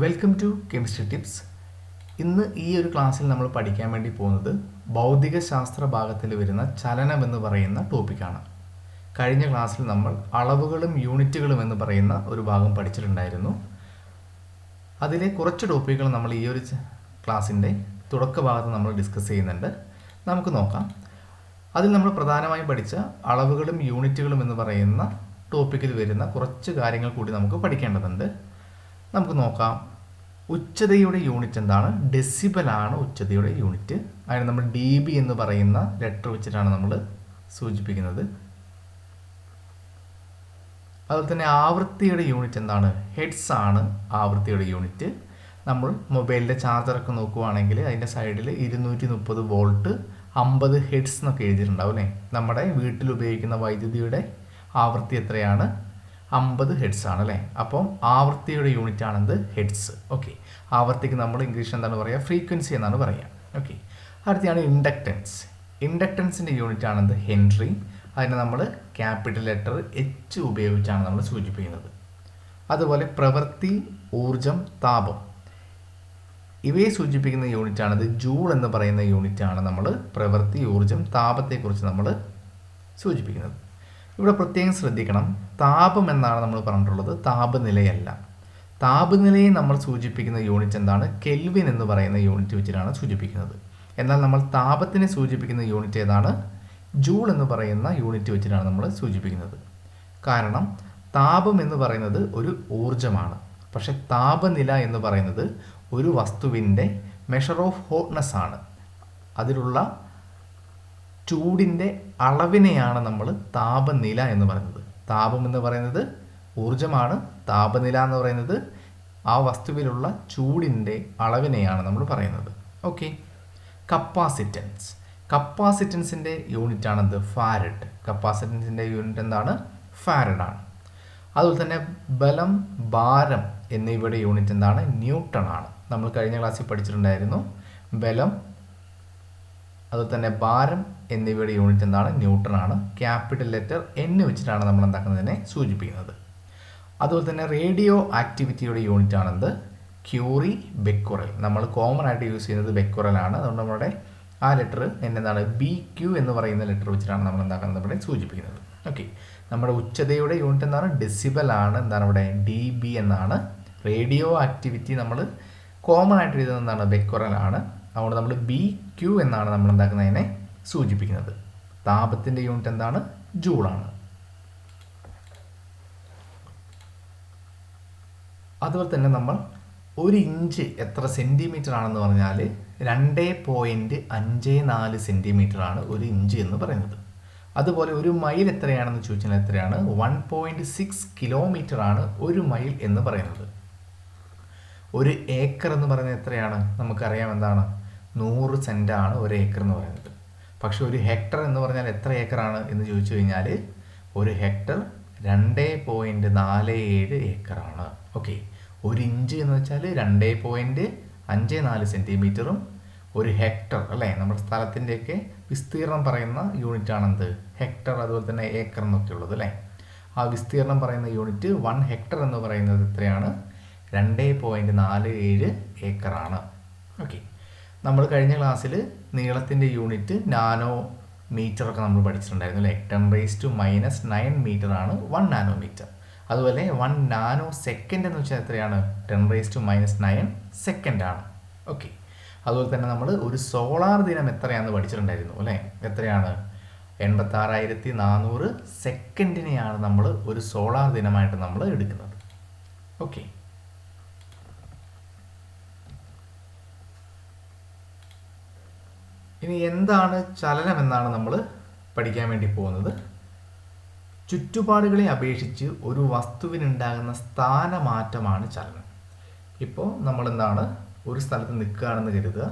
Welcome to chemistry tips. ഇന്ന് ഈ ഒരു ക്ലാസ്സിൽ നമ്മൾ പഠിക്കാൻ വേണ്ടി പോകുന്നത് ഭൗതിക ശാസ്ത്ര ഭാഗത്തിൽ വരുന്ന ചലനം എന്ന് പറയുന്ന ടോപ്പിക്കാണ്. കഴിഞ്ഞ ക്ലാസ്സിൽ നമ്മൾ അളവുകളും യൂണിറ്റുകളും എന്ന് പറയുന്ന ഒരു ഭാഗം പഠിച്ചിട്ടുണ്ടായിരുന്നു. അതിലെ കുറച്ച് ടോപ്പിക്കുകൾ നമ്മൾ ഈ ഒരു ക്ലാസ്സിൻ്റെ തുടക്ക ഭാഗത്ത് നമ്മൾ ഡിസ്കസ് ചെയ്യുന്നുണ്ട്. നമുക്ക് നോക്കാം. അതിൽ നമ്മൾ പ്രധാനമായും പഠിച്ച അളവുകളും യൂണിറ്റുകളും എന്ന് പറയുന്ന ടോപ്പിക്കിൽ വരുന്ന കുറച്ച് കാര്യങ്ങൾ കൂടി നമുക്ക് പഠിക്കേണ്ടതുണ്ട്. നമുക്ക് നോക്കാം. ഉച്ചതയുടെ യൂണിറ്റ് എന്താണ്? ഡെസിബലാണ് ഉച്ചതയുടെ യൂണിറ്റ്. അതിന് നമ്മൾ ഡി ബി എന്ന് പറയുന്ന ലെറ്റർ വെച്ചിട്ടാണ് നമ്മൾ സൂചിപ്പിക്കുന്നത്. അതുപോലെ തന്നെ ആവൃത്തിയുടെ യൂണിറ്റ് എന്താണ്? ഹെഡ്സ് ആണ് ആവൃത്തിയുടെ യൂണിറ്റ്. നമ്മൾ മൊബൈലിൻ്റെ ചാർജറൊക്കെ നോക്കുവാണെങ്കിൽ അതിൻ്റെ സൈഡിൽ 230 വോൾട്ട് 50 ഹെഡ്സ് എന്നൊക്കെ എഴുതിയിട്ടുണ്ടാവും അല്ലേ? നമ്മുടെ വീട്ടിൽ ഉപയോഗിക്കുന്ന വൈദ്യുതിയുടെ ആവൃത്തി എത്രയാണ്? 50 ഹെഡ്സ് ആണ് അല്ലേ? അപ്പം ആവൃത്തിയുടെ യൂണിറ്റ് ആണെന്ത്? ഹെഡ്സ്. ഓക്കെ, ആവൃത്തിക്ക് നമ്മൾ ഇംഗ്ലീഷിൽ എന്താണ് പറയുക? ഫ്രീക്വൻസി എന്നാണ് പറയുക. ഓക്കെ, അടുത്താണ് ഇൻഡക്റ്റൻസ്. ഇൻഡക്റ്റൻസിൻ്റെ യൂണിറ്റ് ആണെന്ത്? ഹെൻറി. അതിനെ നമ്മൾ ക്യാപിറ്റൽ ലെറ്റർ എച്ച് ഉപയോഗിച്ചാണ് നമ്മൾ സൂചിപ്പിക്കുന്നത്. അതുപോലെ പ്രവൃത്തി, ഊർജം, താപം ഇവയെ സൂചിപ്പിക്കുന്ന യൂണിറ്റാണിത്. ജൂൾ എന്ന് പറയുന്ന യൂണിറ്റാണ് നമ്മൾ പ്രവൃത്തി, ഊർജം, താപത്തെക്കുറിച്ച് നമ്മൾ സൂചിപ്പിക്കുന്നത്. ഇവിടെ പ്രത്യേകം ശ്രദ്ധിക്കണം, താപം എന്നാണ് നമ്മൾ പറഞ്ഞിട്ടുള്ളത്, താപനിലയല്ല. താപനിലയെ നമ്മൾ സൂചിപ്പിക്കുന്ന യൂണിറ്റ് എന്താണ്? കെൽവിൻ എന്ന് പറയുന്ന യൂണിറ്റ് വെച്ചിട്ടാണ് സൂചിപ്പിക്കുന്നത്. എന്നാൽ നമ്മൾ താപത്തിനെ സൂചിപ്പിക്കുന്ന യൂണിറ്റ് ഏതാണ്? ജൂൾ എന്ന് പറയുന്ന യൂണിറ്റ് വെച്ചിട്ടാണ് നമ്മൾ സൂചിപ്പിക്കുന്നത്. കാരണം താപം എന്ന് പറയുന്നത് ഒരു ഊർജമാണ്. പക്ഷെ താപനില എന്ന് പറയുന്നത് ഒരു വസ്തുവിൻ്റെ മെഷർ ഓഫ് ഹോട്ട്നെസ് ആണ്. അതിലുള്ള ചൂടിൻ്റെ അളവിനെയാണ് നമ്മൾ താപനില എന്ന് പറയുന്നത്. താപം എന്ന് പറയുന്നത് ഊർജമാണ്. താപനില എന്ന് പറയുന്നത് ആ വസ്തുവിലുള്ള ചൂടിൻ്റെ അളവിനെയാണ് നമ്മൾ പറയുന്നത്. Okay, capacitance. കപ്പാസിറ്റൻസിൻ്റെ യൂണിറ്റ് ആണെന്ത്? ഫാരഡ്. കപ്പാസിറ്റൻസിൻ്റെ യൂണിറ്റ് എന്താണ്? ഫാരഡാണ്. അതുപോലെ തന്നെ ബലം, ഭാരം എന്നിവയുടെ യൂണിറ്റ് എന്താണ്? ന്യൂട്ടൺ ആണ്. നമ്മൾ കഴിഞ്ഞ ക്ലാസ്സിൽ പഠിച്ചിട്ടുണ്ടായിരുന്നു. ബലം, അതുപോലെ തന്നെ ഭാരം എന്നിവയുടെ യൂണിറ്റ് എന്താണ്? ന്യൂട്ടൺ ആണ്. ക്യാപിറ്റൽ ലെറ്റർ എൻ വെച്ചിട്ടാണ് നമ്മൾ എന്താക്കുന്നതിനെ സൂചിപ്പിക്കുന്നത്. അതുപോലെ തന്നെ റേഡിയോ ആക്ടിവിറ്റിയുടെ യൂണിറ്റ് ആണെന്ത്? ക്യൂറി, ബെക്കുറൽ. നമ്മൾ കോമൺ ആയിട്ട് യൂസ് ചെയ്യുന്നത് ബെക്കുറൽ ആണ്. അതുകൊണ്ട് നമ്മുടെ ആ ലെറ്റർ എന്താണ്? ബി ക്യു എന്ന് പറയുന്ന ലെറ്റർ വെച്ചിട്ടാണ് നമ്മൾ എന്താക്കുന്നത് ഇവിടെ സൂചിപ്പിക്കുന്നത്. ഓക്കെ, നമ്മുടെ ഉച്ചതയുടെ യൂണിറ്റ് എന്താണ്? ഡെസിബൽ ആണ്. എന്താണ് ഇവിടെ? ഡി ബി എന്നാണ്. റേഡിയോ ആക്ടിവിറ്റി നമ്മൾ കോമൺ ആയിട്ട് എഴുതുന്നത് എന്താണ്? ബെക്കുറൽ ആണ്. അതുകൊണ്ട് നമ്മൾ ബി ക്യു എന്നാണ് നമ്മൾ എന്താക്കുന്നതിനെ സൂചിപ്പിക്കുന്നത്. താപത്തിൻ്റെ യൂണിറ്റ് എന്താണ്? ജൂളാണ്. അതുപോലെ തന്നെ നമ്മൾ ഒരു ഇഞ്ച് എത്ര സെൻറ്റിമീറ്റർ ആണെന്ന് പറഞ്ഞാൽ 2.54 സെൻറ്റിമീറ്റർ ആണ് ഒരു ഇഞ്ച് എന്ന് പറയുന്നത്. അതുപോലെ ഒരു മൈൽ എത്രയാണെന്ന് ചോദിച്ചാൽ എത്രയാണ്? 1.6 കിലോമീറ്റർ ആണ് ഒരു മൈൽ എന്ന് പറയുന്നത്. ഒരു ഏക്കർ എന്ന് പറയുന്നത് എത്രയാണ്? നമുക്കറിയാം എന്താണ്? 100 സെൻറ്റാണ് ഒരു ഏക്കർ എന്ന് പറയുന്നത്. പക്ഷെ ഒരു ഹെക്ടർ എന്ന് പറഞ്ഞാൽ എത്ര ഏക്കറാണ് എന്ന് ചോദിച്ചു കഴിഞ്ഞാൽ ഒരു ഹെക്ടർ 2.47 ഏക്കറാണ്. ഓക്കെ, ഒരു ഇഞ്ച് എന്ന് വെച്ചാൽ 2.54 സെൻറ്റിമീറ്ററും ഒരു ഹെക്ടർ അല്ലേ? നമ്മുടെ സ്ഥലത്തിൻ്റെയൊക്കെ വിസ്തീർണം പറയുന്ന യൂണിറ്റ് ആണെന്ത്? ഹെക്ടർ. അതുപോലെ തന്നെ ഏക്കർ എന്നൊക്കെ ഉള്ളത് അല്ലേ? ആ വിസ്തീർണം പറയുന്ന യൂണിറ്റ് 1 ഹെക്ടർ എന്ന് പറയുന്നത് എത്രയാണ്? 2.47 ഏക്കറാണ്. ഓക്കെ, നമ്മൾ കഴിഞ്ഞ ക്ലാസ്സിൽ നീളത്തിൻ്റെ യൂണിറ്റ് നാനോ മീറ്ററൊക്കെ നമ്മൾ പഠിച്ചിട്ടുണ്ടായിരുന്നു അല്ലേ? 10⁻⁻⁹ മീറ്റർ ആണ് 1 നാനോമീറ്റർ. അതുപോലെ 1 നാനോ സെക്കൻഡ് എന്ന് വെച്ചാൽ എത്രയാണ്? 10⁻⁹ സെക്കൻഡ് ആണ്. ഓക്കെ, അതുപോലെ തന്നെ നമ്മൾ ഒരു സോളാർ ദിനം എത്രയാണെന്ന് പഠിച്ചിട്ടുണ്ടായിരുന്നു അല്ലേ? എത്രയാണ്? 86,400 സെക്കൻഡിനെയാണ് നമ്മൾ ഒരു സോളാർ ദിനമായിട്ട് നമ്മൾ എടുക്കുന്നത്. ഓക്കെ, ഇനി എന്താണ് ചലനം എന്നാണ് നമ്മൾ പഠിക്കാൻ വേണ്ടി പോകുന്നത്. ചുറ്റുപാടുകളെ അപേക്ഷിച്ച് ഒരു വസ്തുവിനുണ്ടാകുന്ന സ്ഥാനമാറ്റമാണ് ചലനം. ഇപ്പോൾ നമ്മൾ എന്താണ്? ഒരു സ്ഥലത്ത് നിൽക്കുകയാണെന്ന് കരുതുക.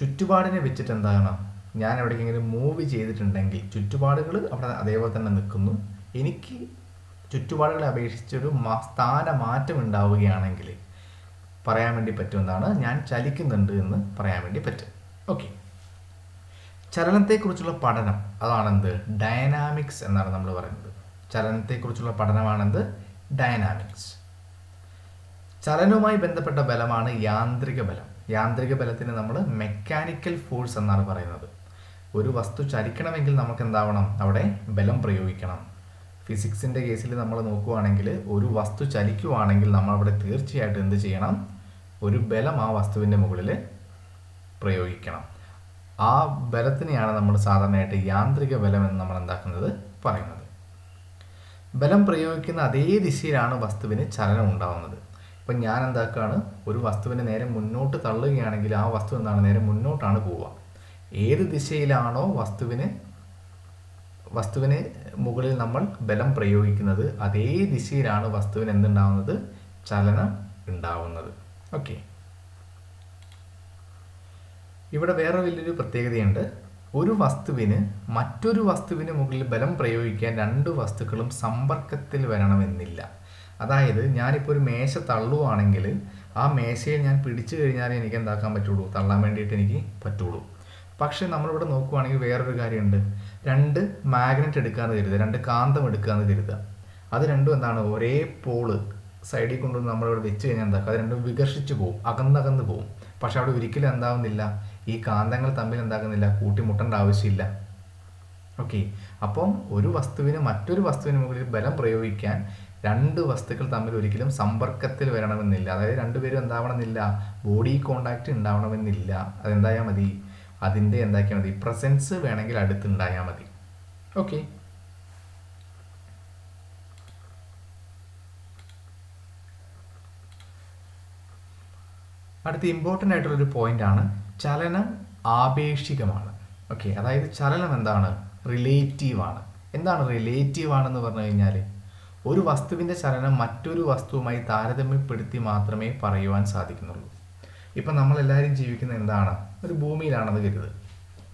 ചുറ്റുപാടിനെ വെച്ചിട്ട് എന്താണ്? ഞാൻ എവിടേക്കെങ്കിലും മൂവ് ചെയ്തിട്ടുണ്ടെങ്കിൽ ചുറ്റുപാടുകൾ അവിടെ അതേപോലെ തന്നെ നിൽക്കുന്നു. എനിക്ക് ചുറ്റുപാടുകളെ അപേക്ഷിച്ചൊരു സ്ഥാനമാറ്റം ഉണ്ടാവുകയാണെങ്കിൽ പറയാൻ വേണ്ടി പറ്റും എന്താണ്? ഞാൻ ചലിക്കുന്നുണ്ട് എന്ന് പറയാൻ വേണ്ടി പറ്റും. ഓക്കെ, ചലനത്തെക്കുറിച്ചുള്ള പഠനം അതാണെന്ത്? ഡയനാമിക്സ് എന്നാണ് നമ്മൾ പറയുന്നത്. ചലനത്തെക്കുറിച്ചുള്ള പഠനമാണെന്ത്? ഡയനാമിക്സ്. ചലനവുമായി ബന്ധപ്പെട്ട ബലമാണ് യാന്ത്രിക ബലം. യാന്ത്രിക ബലത്തിന് നമ്മൾ മെക്കാനിക്കൽ ഫോഴ്സ് എന്നാണ് പറയുന്നത്. ഒരു വസ്തു ചലിക്കണമെങ്കിൽ നമുക്ക് എന്താവണം? അവിടെ ബലം പ്രയോഗിക്കണം. ഫിസിക്സിൻ്റെ കേസിൽ നമ്മൾ നോക്കുകയാണെങ്കിൽ ഒരു വസ്തു ചലിക്കുവാണെങ്കിൽ നമ്മൾ അവിടെ തീർച്ചയായിട്ടും എന്ത് ചെയ്യണം? ഒരു ബലം ആ വസ്തുവിൻ്റെ മുകളിൽ പ്രയോഗിക്കണം. ആ ബലത്തിനെയാണ് നമ്മൾ സാധാരണയായിട്ട് യാന്ത്രിക ബലം എന്ന് നമ്മൾ എന്താക്കുന്നത് പറയുന്നത്. ബലം പ്രയോഗിക്കുന്ന അതേ ദിശയിലാണ് വസ്തുവിന് ചലനം ഉണ്ടാവുന്നത്. ഇപ്പം ഞാൻ എന്താക്കുകയാണ്? ഒരു വസ്തുവിനെ നേരെ മുന്നോട്ട് തള്ളുകയാണെങ്കിൽ ആ വസ്തു എന്താണ്? നേരെ മുന്നോട്ടാണ് പോവുക. ഏത് ദിശയിലാണോ വസ്തുവിന് മുകളിൽ നമ്മൾ ബലം പ്രയോഗിക്കുന്നത് അതേ ദിശയിലാണ് വസ്തുവിന് എന്തുണ്ടാവുന്നത്? ചലനം ഉണ്ടാവുന്നത്. ഓക്കെ, ഇവിടെ വേറെ വലിയൊരു പ്രത്യേകതയുണ്ട്. ഒരു വസ്തുവിന് മറ്റൊരു വസ്തുവിന് മുകളിൽ ബലം പ്രയോഗിക്കാൻ രണ്ട് വസ്തുക്കളും സമ്പർക്കത്തിൽ വരണമെന്നില്ല. അതായത് ഞാനിപ്പോൾ ഒരു മേശ തള്ളുവാണെങ്കിൽ ആ മേശയിൽ ഞാൻ പിടിച്ചു കഴിഞ്ഞാൽ എനിക്ക് എന്താക്കാൻ പറ്റുള്ളൂ? തള്ളാൻ വേണ്ടിയിട്ട് എനിക്ക് പറ്റുള്ളൂ. പക്ഷെ നമ്മളിവിടെ നോക്കുവാണെങ്കിൽ വേറൊരു കാര്യമുണ്ട്. രണ്ട് മാഗ്നറ്റ് എടുക്കാമെന്ന് കരുതുക, രണ്ട് കാന്തം എടുക്കാമെന്ന് കരുതുക. അത് രണ്ടും എന്താണ്? ഒരേ പോള് സൈഡിൽ കൊണ്ടുവന്ന് നമ്മളിവിടെ വെച്ച് കഴിഞ്ഞാൽ എന്താക്കുക? അത് രണ്ടും വികർഷിച്ച് പോകും, അകന്നകന്ന് പോകും. പക്ഷെ അവിടെ ഒരിക്കലും എന്താവുന്നില്ല? ഈ കാന്തങ്ങൾ തമ്മിൽ എന്താകുന്നില്ല? കൂട്ടിമുട്ടേണ്ട ആവശ്യമില്ല. ഓക്കെ, അപ്പം ഒരു വസ്തുവിന് മറ്റൊരു വസ്തുവിന് മുകളിൽ ബലം പ്രയോഗിക്കാൻ രണ്ട് വസ്തുക്കൾ തമ്മിൽ ഒരിക്കലും സമ്പർക്കത്തിൽ വരണമെന്നില്ല. അതായത് രണ്ടുപേരും എന്താവണമെന്നില്ല? ബോഡി കോണ്ടാക്റ്റ് ഉണ്ടാവണമെന്നില്ല. അതെന്തായാൽ മതി? അതിൻ്റെ എന്താക്കിയാൽ മതി? പ്രസൻസ് വേണമെങ്കിൽ അടുത്തുണ്ടായാൽ മതി. ഓക്കെ, അടുത്ത ഇമ്പോർട്ടൻ്റ് ആയിട്ടുള്ളൊരു പോയിൻ്റാണ് ചലനം ആപേക്ഷികമാണ്. ഓക്കെ, അതായത് ചലനം എന്താണ്? റിലേറ്റീവാണ്. എന്താണ് റിലേറ്റീവ് ആണെന്ന് പറഞ്ഞു കഴിഞ്ഞാൽ ഒരു വസ്തുവിൻ്റെ ചലനം മറ്റൊരു വസ്തുവുമായി താരതമ്യപ്പെടുത്തി മാത്രമേ പറയുവാൻ സാധിക്കുന്നുള്ളൂ. ഇപ്പം നമ്മളെല്ലാവരും ജീവിക്കുന്നത് എന്താണ്? ഒരു ഭൂമിയിലാണെന്ന് കരുത്.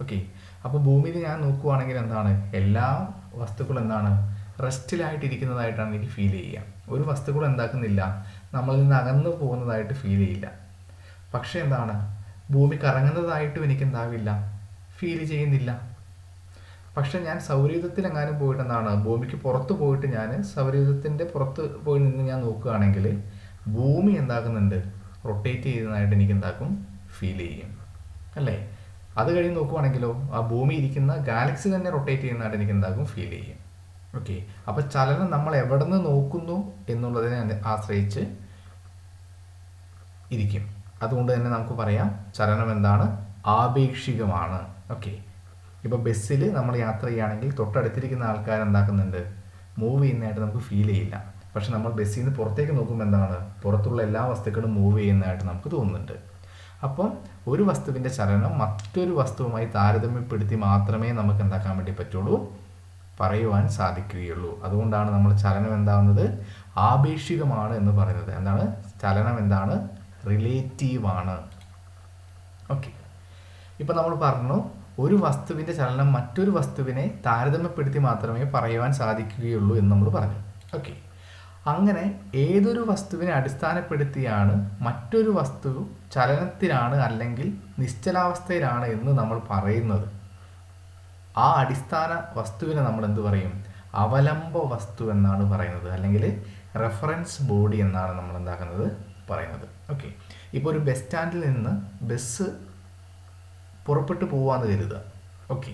ഓക്കെ, അപ്പോൾ ഭൂമിയിൽ ഞാൻ നോക്കുവാണെങ്കിൽ എന്താണ്? എല്ലാ വസ്തുക്കളും എന്താണ്? റെസ്റ്റിലായിട്ടിരിക്കുന്നതായിട്ടാണ് എനിക്ക് ഫീൽ ചെയ്യുക. ഒരു വസ്തുക്കളും എന്താക്കുന്നില്ല? നമ്മളിൽ നിന്ന് അകന്നു പോകുന്നതായിട്ട് ഫീൽ ചെയ്യില്ല. പക്ഷേ എന്താണ്? ഭൂമി കറങ്ങുന്നതായിട്ടും എനിക്ക് എന്താവില്ല? ഫീൽ ചെയ്യുന്നില്ല. പക്ഷെ ഞാൻ സൗരയൂഥത്തിലെങ്ങാനും പോയിട്ട് എന്താണ്? ഭൂമിക്ക് പുറത്ത് പോയിട്ട് ഞാൻ സൗരയൂഥത്തിൻ്റെ പുറത്ത് പോയി നിന്ന് ഞാൻ നോക്കുകയാണെങ്കിൽ ഭൂമി എന്താക്കുന്നുണ്ട്? റൊട്ടേറ്റ് ചെയ്യുന്നതായിട്ട് എനിക്ക് എന്താക്കും? ഫീൽ ചെയ്യും, അല്ലേ? അത് കഴിഞ്ഞ് നോക്കുവാണെങ്കിലോ ആ ഭൂമി ഇരിക്കുന്ന ഗാലക്സി തന്നെ റൊട്ടേറ്റ് ചെയ്യുന്നതായിട്ട് എനിക്ക് എന്താക്കും? ഫീൽ ചെയ്യും. ഓക്കെ, അപ്പോൾ ചലനം നമ്മൾ എവിടെ നിന്ന് നോക്കുന്നു എന്നുള്ളതിനെ ആശ്രയിച്ച് ഇരിക്കും. അതുകൊണ്ട് തന്നെ നമുക്ക് പറയാം ചലനം എന്താണ്? ആപേക്ഷികമാണ്. ഓക്കെ, ഇപ്പോൾ ബസ്സിൽ നമ്മൾ യാത്ര ചെയ്യുകയാണെങ്കിൽ തൊട്ടടുത്തിരിക്കുന്ന ആൾക്കാർ എന്താക്കുന്നുണ്ട്? മൂവ് ചെയ്യുന്നതായിട്ട് നമുക്ക് ഫീൽ ചെയ്യില്ല. പക്ഷെ നമ്മൾ ബസ്സിൽ നിന്ന് പുറത്തേക്ക് നോക്കുമ്പോൾ എന്താണ്? പുറത്തുള്ള എല്ലാ വസ്തുക്കളും മൂവ് ചെയ്യുന്നതായിട്ട് നമുക്ക് തോന്നുന്നുണ്ട്. അപ്പം ഒരു വസ്തുവിൻ്റെ ചലനം മറ്റൊരു വസ്തുവുമായി താരതമ്യപ്പെടുത്തി മാത്രമേ നമുക്ക് എന്താക്കാൻ വേണ്ടി പറ്റുള്ളൂ? പറയുവാൻ സാധിക്കുകയുള്ളൂ. അതുകൊണ്ടാണ് നമ്മൾ ചലനം എന്താവുന്നത്? ആപേക്ഷികമാണ് എന്ന് പറയുന്നത്. എന്താണ്? ചലനം എന്താണ്? റിലേറ്റീവാണ്. ഓക്കെ, ഇപ്പം നമ്മൾ പറഞ്ഞു ഒരു വസ്തുവിൻ്റെ ചലനം മറ്റൊരു വസ്തുവിനെ താരതമ്യപ്പെടുത്തി മാത്രമേ പറയുവാൻ സാധിക്കുകയുള്ളൂ എന്ന് നമ്മൾ പറഞ്ഞു. ഓക്കെ, അങ്ങനെ ഏതൊരു വസ്തുവിനെ അടിസ്ഥാനപ്പെടുത്തിയാണ് മറ്റൊരു വസ്തു ചലനത്തിലാണ് അല്ലെങ്കിൽ നിശ്ചലാവസ്ഥയിലാണ് എന്ന് നമ്മൾ പറയുന്നത്? ആ അടിസ്ഥാന വസ്തുവിനെ നമ്മൾ എന്ത് പറയും? അവലംബ വസ്തു എന്നാണ് പറയുന്നത്, അല്ലെങ്കിൽ റെഫറൻസ് ബോഡി എന്നാണ് നമ്മൾ എന്താക്കുന്നത് പറയുന്നത്. ഓക്കെ, ഇപ്പോൾ ഒരു ബസ് സ്റ്റാൻഡിൽ നിന്ന് ബസ് പുറപ്പെട്ടു പോവാന്ന് കരുതുക. ഓക്കെ,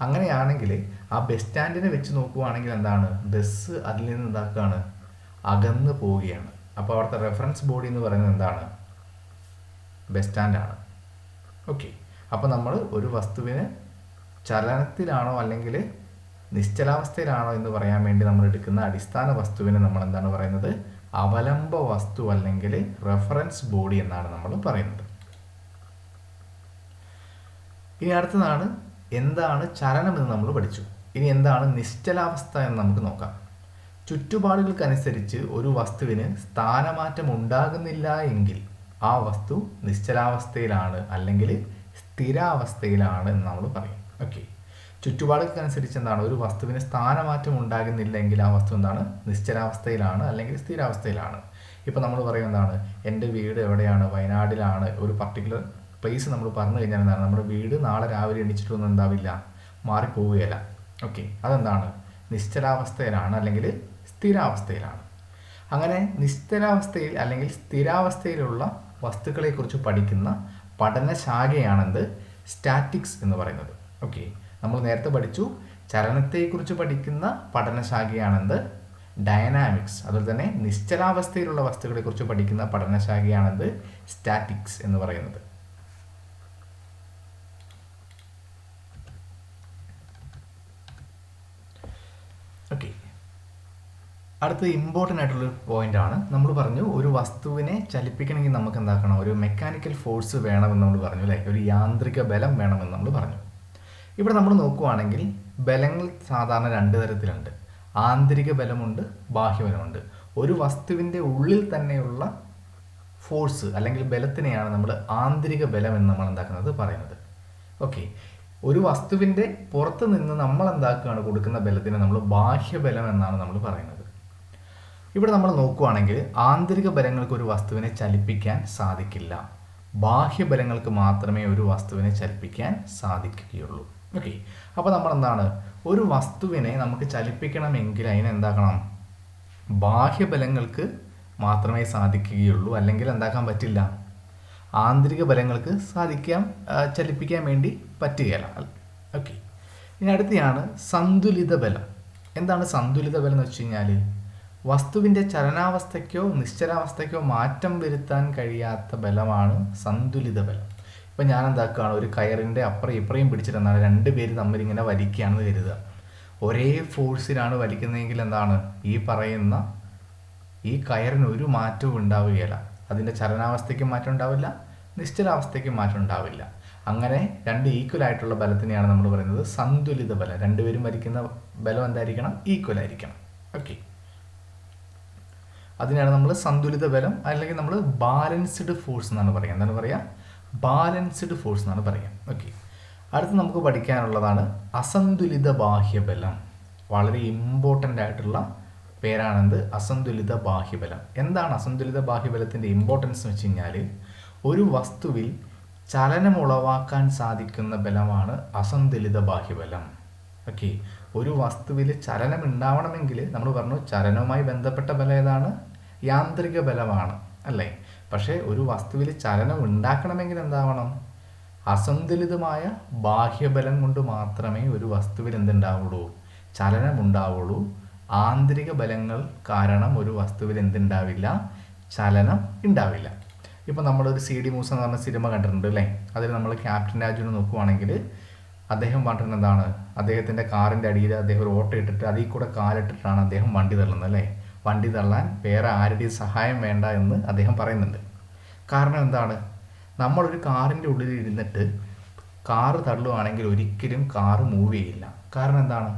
അങ്ങനെയാണെങ്കിൽ ആ ബസ് സ്റ്റാൻഡിനെ വെച്ച് നോക്കുവാണെങ്കിൽ എന്താണ്? ബസ് അതിൽ നിന്ന് എന്താക്കുകയാണ്? അകന്ന് പോവുകയാണ്. അപ്പോൾ അവിടുത്തെ റെഫറൻസ് ബോഡി എന്ന് പറയുന്നത് എന്താണ്? ബസ് സ്റ്റാൻഡാണ്. ഓക്കെ, അപ്പോൾ നമ്മൾ ഒരു വസ്തുവിന് ചലനത്തിലാണോ അല്ലെങ്കിൽ നിശ്ചലാവസ്ഥയിലാണോ എന്ന് പറയാൻ വേണ്ടി നമ്മൾ എടുക്കുന്ന അടിസ്ഥാന വസ്തുവിനെ നമ്മൾ എന്താണ് പറയുന്നത്? അവലംബ വസ്തു അല്ലെങ്കിൽ റെഫറൻസ് ബോഡി എന്നാണ് നമ്മൾ പറയുന്നത്. ഇനി അടുത്തതാണ് എന്താണ് ചലനം എന്ന് നമ്മൾ പഠിച്ചു. ഇനി എന്താണ് നിശ്ചലാവസ്ഥ എന്ന് നമുക്ക് നോക്കാം. ചുറ്റുപാടുകൾക്കനുസരിച്ച് ഒരു വസ്തുവിന് സ്ഥാനമാറ്റം ഉണ്ടാകുന്നില്ല എങ്കിൽ ആ വസ്തു നിശ്ചലാവസ്ഥയിലാണ് അല്ലെങ്കിൽ സ്ഥിരാവസ്ഥയിലാണ് എന്ന് നമ്മൾ പറയും. ഓക്കെ, ചുറ്റുപാടുകൾക്കനുസരിച്ച് എന്താണ്? ഒരു വസ്തുവിന് സ്ഥാനമാറ്റം ഉണ്ടാകുന്നില്ല എങ്കിൽ ആ വസ്തു എന്താണ്? നിശ്ചലാവസ്ഥയിലാണ് അല്ലെങ്കിൽ സ്ഥിരാവസ്ഥയിലാണ്. ഇപ്പോൾ നമ്മൾ പറയും എന്താണ്? എൻ്റെ വീട് എവിടെയാണ്? വയനാട്ടിലാണ്. ഒരു പർട്ടിക്കുലർ പ്ലേസ് നമ്മൾ പറഞ്ഞു കഴിഞ്ഞാൽ എന്താണ്? നമ്മുടെ വീട് നാളെ രാവിലെ എണീച്ചിട്ടൊന്നും എന്താവില്ല? മാറിപ്പോവുകയില്ല. ഓക്കെ, അതെന്താണ്? നിശ്ചലാവസ്ഥയിലാണ് അല്ലെങ്കിൽ സ്ഥിരാവസ്ഥയിലാണ്. അങ്ങനെ നിശ്ചലാവസ്ഥയിൽ അല്ലെങ്കിൽ സ്ഥിരാവസ്ഥയിലുള്ള വസ്തുക്കളെക്കുറിച്ച് പഠിക്കുന്ന പഠനശാഖയാണെന്ത് സ്റ്റാറ്റിക്സ് എന്ന് പറയുന്നത്. ഓക്കെ, നമ്മൾ നേരത്തെ പഠിച്ചു ചലനത്തെക്കുറിച്ച് പഠിക്കുന്ന പഠനശാഖയാണെന്ത് ഡയനാമിക്സ്. അതുപോലെ തന്നെ നിശ്ചലാവസ്ഥയിലുള്ള വസ്തുക്കളെക്കുറിച്ച് പഠിക്കുന്ന പഠനശാഖയാണെന്ത് സ്റ്റാറ്റിക്സ് എന്ന് പറയുന്നത്. ഓക്കെ, അടുത്ത ഇമ്പോർട്ടൻ്റ് ആയിട്ടുള്ളൊരു പോയിൻ്റാണ്. നമ്മൾ പറഞ്ഞു ഒരു വസ്തുവിനെ ചലിപ്പിക്കണമെങ്കിൽ നമുക്ക് എന്താക്കണം, ഒരു മെക്കാനിക്കൽ ഫോഴ്സ് വേണമെന്ന് നമ്മൾ പറഞ്ഞു അല്ലേ, ഒരു യാന്ത്രിക ബലം വേണമെന്ന് നമ്മൾ പറഞ്ഞു. ഇവിടെ നമ്മൾ നോക്കുവാണെങ്കിൽ ബലങ്ങൾ സാധാരണ രണ്ട് തരത്തിലുണ്ട്. ആന്തരിക ബലമുണ്ട്, ബാഹ്യബലമുണ്ട്. ഒരു വസ്തുവിൻ്റെ ഉള്ളിൽ തന്നെയുള്ള ഫോഴ്സ് അല്ലെങ്കിൽ ബലത്തിനെയാണ് നമ്മൾ ആന്തരിക ബലം എന്ന് നമ്മൾ എന്താക്കുന്നത് പറയുന്നത്. ഓക്കെ, ഒരു വസ്തുവിൻ്റെ പുറത്ത് നിന്ന് നമ്മൾ എന്താക്കുകയാണ് കൊടുക്കുന്ന ബലത്തിന് നമ്മൾ ബാഹ്യബലം എന്നാണ് നമ്മൾ പറയുന്നത്. ഇവിടെ നമ്മൾ നോക്കുകയാണെങ്കിൽ ആന്തരിക ബലങ്ങൾക്ക് ഒരു വസ്തുവിനെ ചലിപ്പിക്കാൻ സാധിക്കില്ല. ബാഹ്യബലങ്ങൾക്ക് മാത്രമേ ഒരു വസ്തുവിനെ ചലിപ്പിക്കാൻ സാധിക്കുകയുള്ളൂ. ഓക്കെ, അപ്പോൾ നമ്മൾ എന്താണ്, ഒരു വസ്തുവിനെ നമുക്ക് ചലിപ്പിക്കണമെങ്കിൽ അതിനെന്താക്കണം, ബാഹ്യബലങ്ങൾക്ക് മാത്രമേ സാധിക്കുകയുള്ളൂ, അല്ലെങ്കിൽ എന്താക്കാൻ പറ്റില്ല, ആന്തരിക ബലങ്ങൾക്ക് ചലിപ്പിക്കാൻ വേണ്ടി പറ്റുകയില്ല. ഓക്കെ, ഇനി അടുത്തെയാണ് സന്തുലിത ബലം. എന്താണ് സന്തുലിത ബലം എന്ന് വെച്ച് കഴിഞ്ഞാൽ വസ്തുവിൻ്റെ ചലനാവസ്ഥയ്ക്കോ നിശ്ചലാവസ്ഥയ്ക്കോ മാറ്റം വരുത്താൻ കഴിയാത്ത ബലമാണ് സന്തുലിത ബലം. ഇപ്പം ഞാൻ എന്താക്കുകയാണ്, ഒരു കയറിൻ്റെ അപ്പുറം ഇപ്പുറയും പിടിച്ചിട്ടെന്താണ് രണ്ട് പേര് തമ്മിലിങ്ങനെ വലിക്കുകയാണെന്ന് കരുതുക. ഒരേ ഫോഴ്സിലാണ് വലിക്കുന്നതെങ്കിൽ എന്താണ്, ഈ പറയുന്ന ഈ കയറിന് ഒരു മാറ്റവും ഉണ്ടാവുകയില്ല. അതിൻ്റെ ചലനാവസ്ഥയ്ക്ക് മാറ്റം ഉണ്ടാവില്ല, നിശ്ചലാവസ്ഥയ്ക്ക് മാറ്റം ഉണ്ടാവില്ല. അങ്ങനെ രണ്ട് ഈക്വൽ ആയിട്ടുള്ള ബലത്തിനെയാണ് നമ്മൾ പറയുന്നത് സന്തുലിത ബലം. രണ്ടുപേരും വലിക്കുന്ന ബലം എന്തായിരിക്കണം, ഈക്വൽ ആയിരിക്കണം. ഓക്കെ, അതിനാണ് നമ്മൾ സന്തുലിത ബലം അല്ലെങ്കിൽ നമ്മൾ ബാലൻസ്ഡ് ഫോഴ്സ് എന്നാണ് പറയുക. എന്താണ് പറയുക, ബാലൻസ്ഡ് ഫോഴ്സ് എന്നാണ് പറയുക. ഓക്കെ, അടുത്ത് നമുക്ക് പഠിക്കാനുള്ളതാണ് അസന്തുലിത ബാഹ്യബലം. വളരെ ഇമ്പോർട്ടൻ്റ് ആയിട്ടുള്ള പേരാണെന്ത്, അസന്തുലിത ബാഹ്യബലം. എന്താണ് അസന്തുലിത ബാഹ്യബലത്തിൻ്റെ ഇമ്പോർട്ടൻസ് എന്ന് വെച്ച് കഴിഞ്ഞാൽ ഒരു വസ്തുവിൽ ചലനം ഉളവാക്കാൻ സാധിക്കുന്ന ബലമാണ് അസന്തുലിത ബാഹ്യബലം. ഓക്കെ, ഒരു വസ്തുവിൽ ചലനം ഉണ്ടാവണമെങ്കിൽ നമ്മൾ പറഞ്ഞു ചലനവുമായി ബന്ധപ്പെട്ട ബലം ഏതാണ്, യാന്ത്രിക ബലമാണ് അല്ലേ. പക്ഷേ ഒരു വസ്തുവിൽ ചലനം ഉണ്ടാക്കണമെങ്കിൽ എന്താവണം, അസന്തുലിതമായ ബാഹ്യബലം കൊണ്ട് മാത്രമേ ഒരു വസ്തുവിൽ എന്തുണ്ടാവുള്ളൂ, ചലനം ഉണ്ടാവുള്ളൂ. ആന്തരിക ബലങ്ങൾ കാരണം ഒരു വസ്തുവിൽ എന്തുണ്ടാവില്ല, ചലനം ഉണ്ടാവില്ല. ഇപ്പം നമ്മളൊരു സി ഡി മൂസ എന്ന് പറഞ്ഞ സിനിമ കണ്ടിട്ടുണ്ട് അല്ലേ. അതിൽ നമ്മൾ ക്യാപ്റ്റൻ രാജുവിനെ നോക്കുവാണെങ്കിൽ അദ്ദേഹം പറഞ്ഞിട്ട് എന്താണ്, അദ്ദേഹത്തിൻ്റെ കാറിൻ്റെ അടിയിൽ അദ്ദേഹം ഒരു ഓട്ടോ ഇട്ടിട്ട് അതിൽ കൂടെ കാലിട്ടിട്ടാണ് അദ്ദേഹം വണ്ടി തള്ളുന്നത് അല്ലേ. വണ്ടി തള്ളാൻ വേറെ ആരുടെയും സഹായം വേണ്ട എന്ന് അദ്ദേഹം പറയുന്നുണ്ട്. കാരണം എന്താണ്, നമ്മളൊരു കാറിൻ്റെ ഉള്ളിൽ ഇരുന്നിട്ട് കാറ് തള്ളുവാണെങ്കിൽ ഒരിക്കലും കാറ് മൂവ് ചെയ്യില്ല. കാരണം എന്താണ്,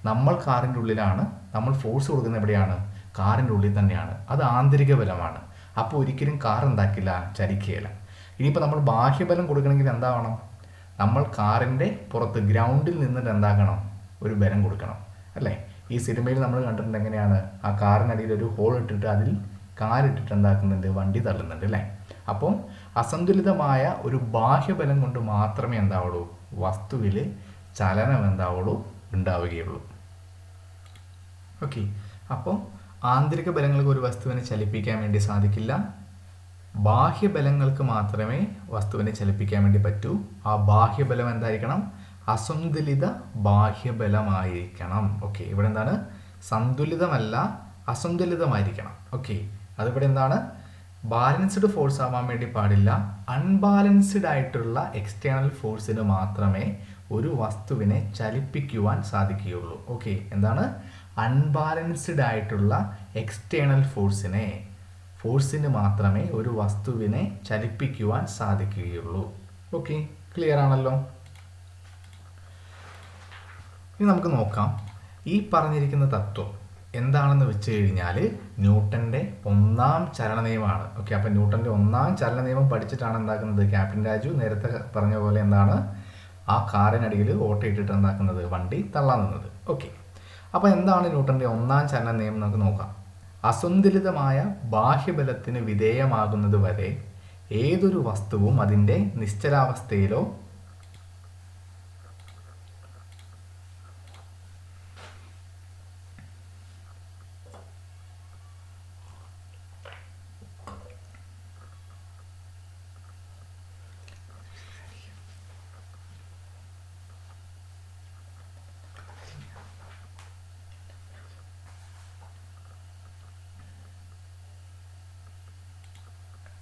നമ്മൾ കാറിൻ്റെ ഉള്ളിലാണ്, നമ്മൾ ഫോഴ്സ് കൊടുക്കുന്നത് എവിടെയാണ്, കാറിൻ്റെ ഉള്ളിൽ തന്നെയാണ്. അത് ആന്തരിക ബലമാണ്. അപ്പോൾ ഒരിക്കലും കാർ എന്താക്കില്ല, ചലിക്കുകയില്ല. ഇനിയിപ്പോൾ നമ്മൾ ബാഹ്യബലം കൊടുക്കണമെങ്കിൽ എന്താവണം, നമ്മൾ കാറിൻ്റെ പുറത്ത് ഗ്രൗണ്ടിൽ നിന്നിട്ട് എന്താക്കണം, ഒരു ബലം കൊടുക്കണം അല്ലേ. ഈ സിനിമയിൽ നമ്മൾ കണ്ടിട്ടുണ്ട് എങ്ങനെയാണ്, ആ കാറിനടിയിൽ ഒരു ഹോൾ ഇട്ടിട്ട് അതിൽ കാലിട്ടിട്ട് എന്താക്കുന്നുണ്ട്, വണ്ടി തള്ളുന്നുണ്ട് അല്ലേ. അപ്പം അസന്തുലിതമായ ഒരു ബാഹ്യബലം കൊണ്ട് മാത്രമേ എന്താവുള്ളൂ, വസ്തുവിൽ ചലനം എന്താവുള്ളൂ, ഉണ്ടാവുകയുള്ളൂ. ഓക്കെ, അപ്പോൾ ആന്തരിക ബലങ്ങൾക്ക് ഒരു വസ്തുവിനെ ചലിപ്പിക്കാൻ വേണ്ടി സാധിക്കില്ല. ബാഹ്യബലങ്ങൾക്ക് മാത്രമേ വസ്തുവിനെ ചലിപ്പിക്കാൻ വേണ്ടി പറ്റൂ. ആ ബാഹ്യബലം എന്തായിരിക്കണം, അസന്തുലിത ബാഹ്യബലമായിരിക്കണം. ഓക്കെ, ഇവിടെ എന്താണ്, സന്തുലിതമല്ല അസന്തുലിതമായിരിക്കണം. ഓക്കെ, അതിവിടെ എന്താണ്, ബാലൻസ്ഡ് ഫോഴ്സ് ആവാൻ വേണ്ടി പാടില്ല. അൺബാലൻസ്ഡ് ആയിട്ടുള്ള എക്സ്റ്റേണൽ ഫോഴ്സിന് മാത്രമേ ഒരു വസ്തുവിനെ ചലിപ്പിക്കുവാൻ സാധിക്കുകയുള്ളൂ. ഓക്കെ, എന്താണ്, അൺബാലൻസ്ഡ് ആയിട്ടുള്ള എക്സ്റ്റേണൽ ഫോഴ്സിന് മാത്രമേ ഒരു വസ്തുവിനെ ചലിപ്പിക്കുവാൻ സാധിക്കുകയുള്ളൂ. ഓക്കെ, ക്ലിയർ ആണല്ലോ. ഇനി നമുക്ക് നോക്കാം ഈ പറഞ്ഞിരിക്കുന്ന തത്വം എന്താണെന്ന് വെച്ച് കഴിഞ്ഞാൽ ന്യൂട്ടൻ്റെ ഒന്നാം ചലന നിയമമാണ്. ഓക്കെ, അപ്പം ന്യൂട്ടൻ്റെ ഒന്നാം ചലന നിയമം പഠിച്ചിട്ടാണ് എന്താക്കുന്നത്, ക്യാപ്റ്റൻ രാജു നേരത്തെ പറഞ്ഞ പോലെ എന്താണ്, ആ കാറിനടിയിൽ ഓട്ടോ ഇട്ടിട്ട് എന്താക്കുന്നത്, വണ്ടി തള്ളാൻ നിന്നത്. ഓക്കെ, അപ്പോൾ എന്താണ് ന്യൂട്ടൻ്റെ ഒന്നാം ചലന നിയമം നമുക്ക് നോക്കാം. അസന്തുലിതമായ ബാഹ്യബലത്തിന് വിധേയമാകുന്നത് വരെ ഏതൊരു വസ്തുവും അതിൻ്റെ നിശ്ചലാവസ്ഥയിലോ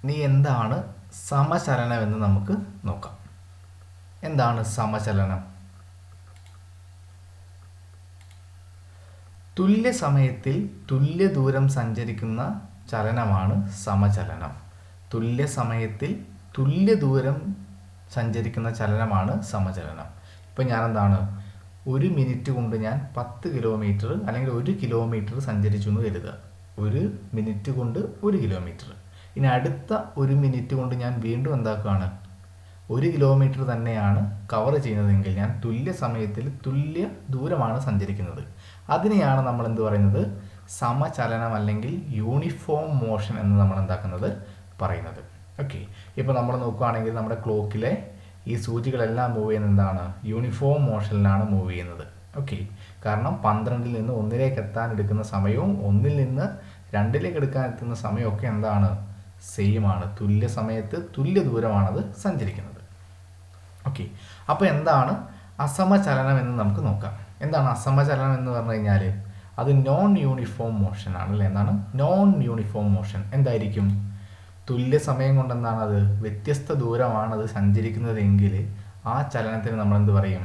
ഇനി എന്താണ് സമചലനം എന്ന് നമുക്ക് നോക്കാം. എന്താണ് സമചലനം? തുല്യ സമയത്തിൽ തുല്യ ദൂരം സഞ്ചരിക്കുന്ന ചലനമാണ് സമചലനം. തുല്യ സമയത്തിൽ തുല്യ ദൂരം സഞ്ചരിക്കുന്ന ചലനമാണ് സമചലനം. ഇപ്പം ഞാനെന്താണ്, 1 മിനിറ്റ് കൊണ്ട് ഞാൻ 10 കിലോമീറ്റർ അല്ലെങ്കിൽ 1 കിലോമീറ്റർ സഞ്ചരിച്ചു എന്ന് കരുതുക. 1 മിനിറ്റ് കൊണ്ട് 1 കിലോമീറ്റർ. ഇനി അടുത്ത 1 മിനിറ്റ് കൊണ്ട് ഞാൻ വീണ്ടും എന്താക്കുകയാണ്, 1 കിലോമീറ്റർ തന്നെയാണ് കവർ ചെയ്യുന്നതെങ്കിൽ ഞാൻ തുല്യ സമയത്തിൽ തുല്യ ദൂരമാണ് സഞ്ചരിക്കുന്നത്. അതിനെയാണ് നമ്മൾ എന്ത് പറയുന്നത്, സമചലനം അല്ലെങ്കിൽ യൂണിഫോം മോഷൻ എന്ന് നമ്മൾ എന്താക്കുന്നത് പറയുന്നത്. ഓക്കെ, ഇപ്പോൾ നമ്മൾ നോക്കുകയാണെങ്കിൽ നമ്മുടെ ക്ലോക്കിലെ ഈ സൂചികളെല്ലാം മൂവ് ചെയ്യുന്നത് എന്താണ്, യൂണിഫോം മോഷനിലാണ് മൂവ് ചെയ്യുന്നത്. ഓക്കെ, കാരണം 12-ൽ നിന്ന് 1-ലേക്ക് എത്താൻ എടുക്കുന്ന സമയവും 1-ൽ നിന്ന് 2-ലേക്ക് എടുക്കാൻ എത്തുന്ന സമയമൊക്കെ എന്താണ്, സെയിം ആണ്. തുല്യ സമയത്ത് തുല്യ ദൂരമാണത് സഞ്ചരിക്കുന്നത്. ഓക്കെ, അപ്പോൾ എന്താണ് അസമചലനം എന്ന് നമുക്ക് നോക്കാം. എന്താണ് അസമചലനം എന്ന് പറഞ്ഞു കഴിഞ്ഞാൽ അത് നോൺ യൂണിഫോം മോഷൻ ആണ് അല്ലേ. എന്താണ് നോൺ യൂണിഫോം മോഷൻ? എന്തായിരിക്കും? തുല്യ സമയം കൊണ്ട് എന്താണ് അത് വ്യത്യസ്ത ദൂരമാണ് അത് സഞ്ചരിക്കുന്നതെങ്കിൽ ആ ചലനത്തിന് നമ്മൾ എന്ത് പറയും,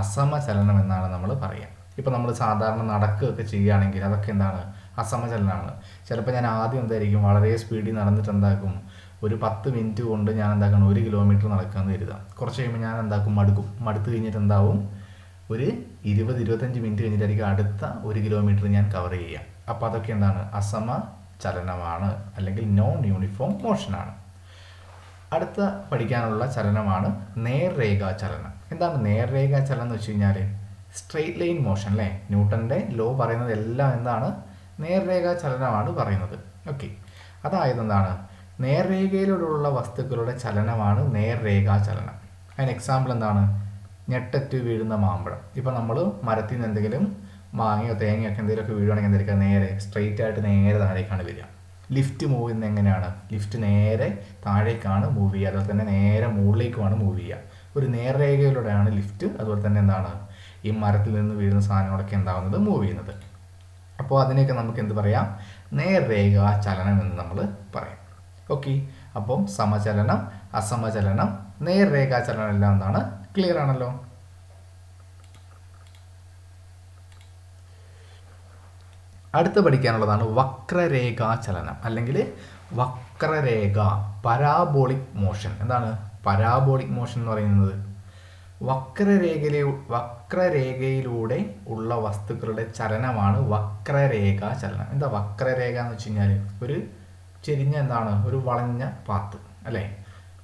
അസമചലനം എന്നാണ് നമ്മൾ പറയുക. ഇപ്പോൾ നമ്മൾ സാധാരണ നടക്കുകയൊക്കെ ചെയ്യുകയാണെങ്കിൽ അതൊക്കെ എന്താണ്, അസമചലനമാണ്. ചിലപ്പോൾ ഞാൻ ആദ്യം എന്തായിരിക്കും, വളരെ സ്പീഡിൽ നടന്നിട്ട് എന്താക്കും, ഒരു 10 മിനിറ്റ് കൊണ്ട് ഞാൻ എന്താക്കണം, 1 കിലോമീറ്റർ നടക്കാമെന്ന് കരുതാം. കുറച്ച് കഴിയുമ്പോൾ ഞാൻ എന്താക്കും, മടുത്ത് കഴിഞ്ഞിട്ട് എന്താവും, ഒരു 20-25 മിനിറ്റ് കഴിഞ്ഞിട്ടായിരിക്കും അടുത്ത 1 കിലോമീറ്റർ ഞാൻ കവർ ചെയ്യുക. അപ്പോൾ അതൊക്കെ എന്താണ്, അസമചലനമാണ് അല്ലെങ്കിൽ നോൺ യൂണിഫോം മോഷനാണ്. അടുത്ത പഠിക്കാനുള്ള ചലനമാണ് നേർരേഖാ ചലനം. എന്താണ് നേർരേഖാ ചലനം എന്ന് വെച്ച് കഴിഞ്ഞാൽ സ്ട്രെയിറ്റ് ലൈൻ മോഷൻ അല്ലേ. ന്യൂട്ടൻ്റെ ലോ പറയുന്നത് എല്ലാം എന്താണ്, നേർരേഖാ ചലനമാണ് പറയുന്നത്. ഓക്കെ, അതായത് എന്താണ്, നേർരേഖയിലൂടെയുള്ള വസ്തുക്കളുടെ ചലനമാണ് നേർരേഖാ ചലനം. അതിന് എക്സാമ്പിൾ എന്താണ്, ഞെട്ടറ്റ് വീഴുന്ന മാമ്പഴം. ഇപ്പം നമ്മൾ മരത്തിൽ നിന്ന് എന്തെങ്കിലും മാങ്ങയോ തേങ്ങയൊക്കെ എന്തെങ്കിലുമൊക്കെ വീഴുകയാണെങ്കിൽ എന്തായിരിക്കും, നേരെ സ്ട്രെയിറ്റ് ആയിട്ട് നേരെ താഴേക്കാണ് വരിക. ലിഫ്റ്റ് മൂവ് ചെയ്യുന്നത് എങ്ങനെയാണ്, ലിഫ്റ്റ് നേരെ താഴേക്കാണ് മൂവ് ചെയ്യുക, അതുപോലെ തന്നെ നേരെ മുകളിലേക്കുമാണ് മൂവ് ചെയ്യുക. ഒരു നേർരേഖയിലൂടെയാണ് ലിഫ്റ്റ് അതുപോലെ തന്നെ എന്താണ് ഈ മരത്തിൽ നിന്ന് വീഴുന്ന സാധനങ്ങളൊക്കെ എന്താവുന്നത്, മൂവ് ചെയ്യുന്നത്. അപ്പോൾ അതിനെയൊക്കെ നമുക്ക് എന്ത് പറയാം, നേർരേഖാ ചലനം എന്ന് നമ്മൾ പറയാം. ഓക്കെ, അപ്പം സമചലനം, അസമചലനം, നേർരേഖാ ചലനം എല്ലാം എന്താണ്, ക്ലിയർ ആണല്ലോ. അടുത്ത് പഠിക്കാനുള്ളതാണ് വക്രരേഖാ ചലനം അല്ലെങ്കിൽ വക്രരേഖ, പരാബോളിക് മോഷൻ. എന്താണ് പരാബോളിക് മോഷൻ എന്ന് പറയുന്നത്? വക്രരേഖയിലൂടെ ഉള്ള വസ്തുക്കളുടെ ചലനമാണ് വക്രരേഖാ ചലനം. എന്താ വക്രരേഖ എന്ന് വെച്ച് കഴിഞ്ഞാൽ ഒരു ചെരിഞ്ഞ എന്താണ്, ഒരു വളഞ്ഞ പാത്ത് അല്ലേ.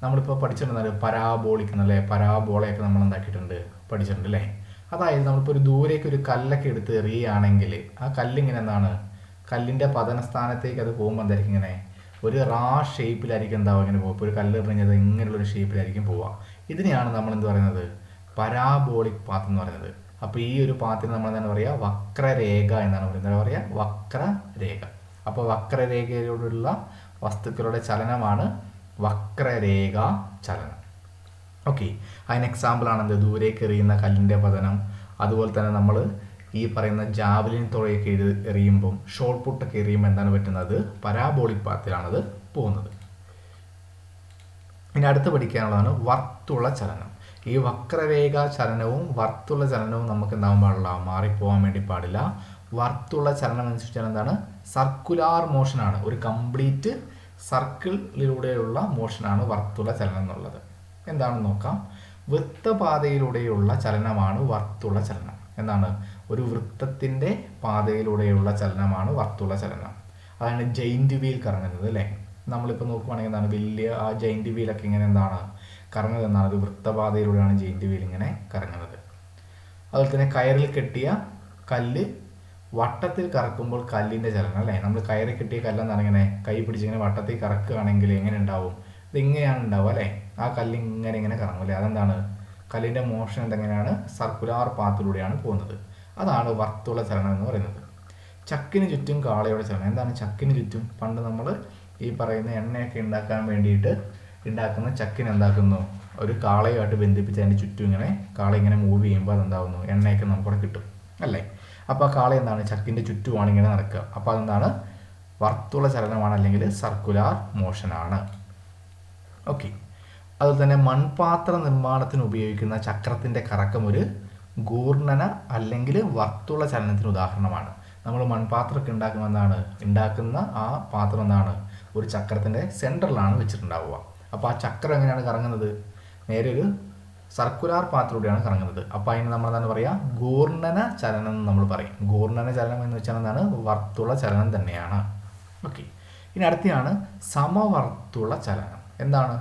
നമ്മളിപ്പോൾ പഠിച്ചിട്ടുണ്ടെങ്കിൽ പരാബോളിക് എന്നല്ലേ, പരാബോളയൊക്കെ നമ്മൾ എന്താക്കിയിട്ടുണ്ട്, പഠിച്ചിട്ടുണ്ട് അല്ലേ. അതായത് നമ്മളിപ്പോൾ ഒരു ദൂരേക്ക് ഒരു കല്ലൊക്കെ എടുത്ത് എറിയുകയാണെങ്കിൽ ആ കല്ലിങ്ങനെ എന്താണ്, കല്ലിൻ്റെ പതനസ്ഥാനത്തേക്ക് അത് പോകുമ്പോൾ എന്തായിരിക്കും, ഇങ്ങനെ ഒരു ഷേപ്പിലായിരിക്കും എന്താവുക, ഇങ്ങനെ പോകും. ഇപ്പോൾ ഒരു കല്ല് എറിഞ്ഞത് ഇങ്ങനെയുള്ളൊരു ഷേപ്പിലായിരിക്കും പോവുക. ഇതിനെയാണ് നമ്മൾ എന്ത് പറയുന്നത്, പരാബോളിക് പാത്ത് എന്ന് പറയുന്നത്. അപ്പോൾ ഈ ഒരു പാത്തിന് നമ്മൾ എന്താണ് പറയുക, വക്രരേഖ എന്നാണ് പറയുന്നത്. എന്താ പറയുക, വക്രരേഖ. അപ്പോൾ വക്രരേഖയിലൂടെയുള്ള വസ്തുക്കളുടെ ചലനമാണ് വക്രരേഖാ ചലനം. ഓക്കെ, അതിന് എക്സാമ്പിളാണ് എന്ത്, ദൂരേക്ക് എറിയുന്ന കല്ലിൻ്റെ പതനം. അതുപോലെ തന്നെ നമ്മൾ ഈ പറയുന്ന ജാവലിൻ തുഴയൊക്കെ എറിയുമ്പം, ഷോർട്ട് പുട്ടൊക്കെ എറിയുമ്പോൾ എന്താണ് പറ്റുന്നത്, പരാബോളിക് പാത്തിലാണത് പോകുന്നത്. ഇനി അടുത്ത് പഠിക്കാനുള്ളതാണ് വർത്തുള ചലനം. ഈ വക്രരേഖാ ചലനവും വർത്തുള ചലനവും നമുക്ക് എന്താവാൻ പാടില്ല, മാറിപ്പോകാൻ വേണ്ടി പാടില്ല. വർത്തുള ചലനം എന്ന് വെച്ചാൽ എന്താണ്, സർക്കുലാർ മോഷനാണ്. ഒരു കംപ്ലീറ്റ് സർക്കിളിലൂടെയുള്ള മോഷനാണ് വർത്തുള ചലനം എന്നുള്ളത്. എന്താണെന്ന് നോക്കാം. വൃത്തപാതയിലൂടെയുള്ള ചലനമാണ് വർത്തുള ചലനം. എന്താണ്, ഒരു വൃത്തത്തിൻ്റെ പാതയിലൂടെയുള്ള ചലനമാണ് വർത്തുള ചലനം. അതാണ് ജെയിൻറ്റ് വീൽ കറങ്ങുന്നത് അല്ലേ. നമ്മളിപ്പോൾ നോക്കുവാണെങ്കിൽ എന്താണ്, വലിയ ആ ജെയിൻറ്റ് വീലൊക്കെ ഇങ്ങനെ എന്താണ് കറങ്ങുന്നത്, എന്നാണ് ഒരു വൃത്തപാതയിലൂടെയാണ് ജെയിൻറ്റ് വീൽ ഇങ്ങനെ കറങ്ങുന്നത്. അതുപോലെ തന്നെ കയറിൽ കെട്ടിയ കല്ല് വട്ടത്തിൽ കറക്കുമ്പോൾ കല്ലിൻ്റെ ചലനം അല്ലേ. നമ്മൾ കയറി കെട്ടിയ കല്ലെന്നാണ് ഇങ്ങനെ കൈ പിടിച്ചിങ്ങനെ വട്ടത്തിൽ കറക്കുകയാണെങ്കിൽ എങ്ങനെ ഉണ്ടാവും, ഇതിങ്ങനെയാണ് ഉണ്ടാവുക അല്ലേ. ആ കല്ല് ഇങ്ങനെ കറങ്ങും അല്ലേ. അതെന്താണ്, കല്ലിൻ്റെ മോഷൻ എന്തെങ്ങനെയാണ്, സർക്കുലാർ പാത്തിലൂടെയാണ് പോകുന്നത്. അതാണ് വർത്തുള ചലനം എന്ന് പറയുന്നത്. ചക്കിന് ചുറ്റും കാളയുടെ ചലനം. എന്താണ് ചക്കിന് ചുറ്റും? പണ്ട് നമ്മൾ ഈ പറയുന്ന എണ്ണയൊക്കെ ഉണ്ടാക്കാൻ വേണ്ടിയിട്ട് ഉണ്ടാക്കുന്ന ചക്കിന് എന്താക്കുന്നു, ഒരു കാളയുമായിട്ട് ബന്ധിപ്പിച്ച് അതിൻ്റെ ചുറ്റും ഇങ്ങനെ കാള ഇങ്ങനെ മൂവ് ചെയ്യുമ്പോൾ അതെന്താവുന്നു, എണ്ണയൊക്കെ നമുക്കവിടെ കിട്ടും അല്ലേ. അപ്പോൾ ആ കാള എന്താണ്, ചക്കിൻ്റെ ചുറ്റുമാണ് ഇങ്ങനെ നടക്കുക. അപ്പോൾ അതെന്താണ്, വർത്തുള ചലനമാണ്, അല്ലെങ്കിൽ സർക്കുലാർ മോഷനാണ്. ഓക്കെ. അതുപോലെ തന്നെ മൺപാത്ര നിർമ്മാണത്തിന് ഉപയോഗിക്കുന്ന ചക്രത്തിൻ്റെ കറക്കം ഒരു ഘൂർണന അല്ലെങ്കിൽ വർത്തുള ചലനത്തിന് ഉദാഹരണമാണ്. നമ്മൾ മൺപാത്രമൊക്കെ ഉണ്ടാക്കുന്ന ആ പാത്രം എന്താണ്, ഒരു ചക്രത്തിൻ്റെ സെൻറ്ററിലാണ് വെച്ചിട്ടുണ്ടാവുക. അപ്പോൾ ആ ചക്രം എങ്ങനെയാണ് കറങ്ങുന്നത്? നേരെ ഒരു സർക്കുലാർ പാത്തിലൂടെയാണ് കറങ്ങുന്നത്. അപ്പോൾ അതിന് നമ്മൾ എന്താണ് പറയുക? ഘൂർണന ചലനം എന്ന് നമ്മൾ പറയും. ഘൂർണന ചലനം എന്ന് വെച്ചാൽ എന്താണ്? വർത്തുള ചലനം തന്നെയാണ്. ഓക്കെ. ഇനി അടുത്തെയാണ് സമവർത്തുള ചലനം. എന്താണ്?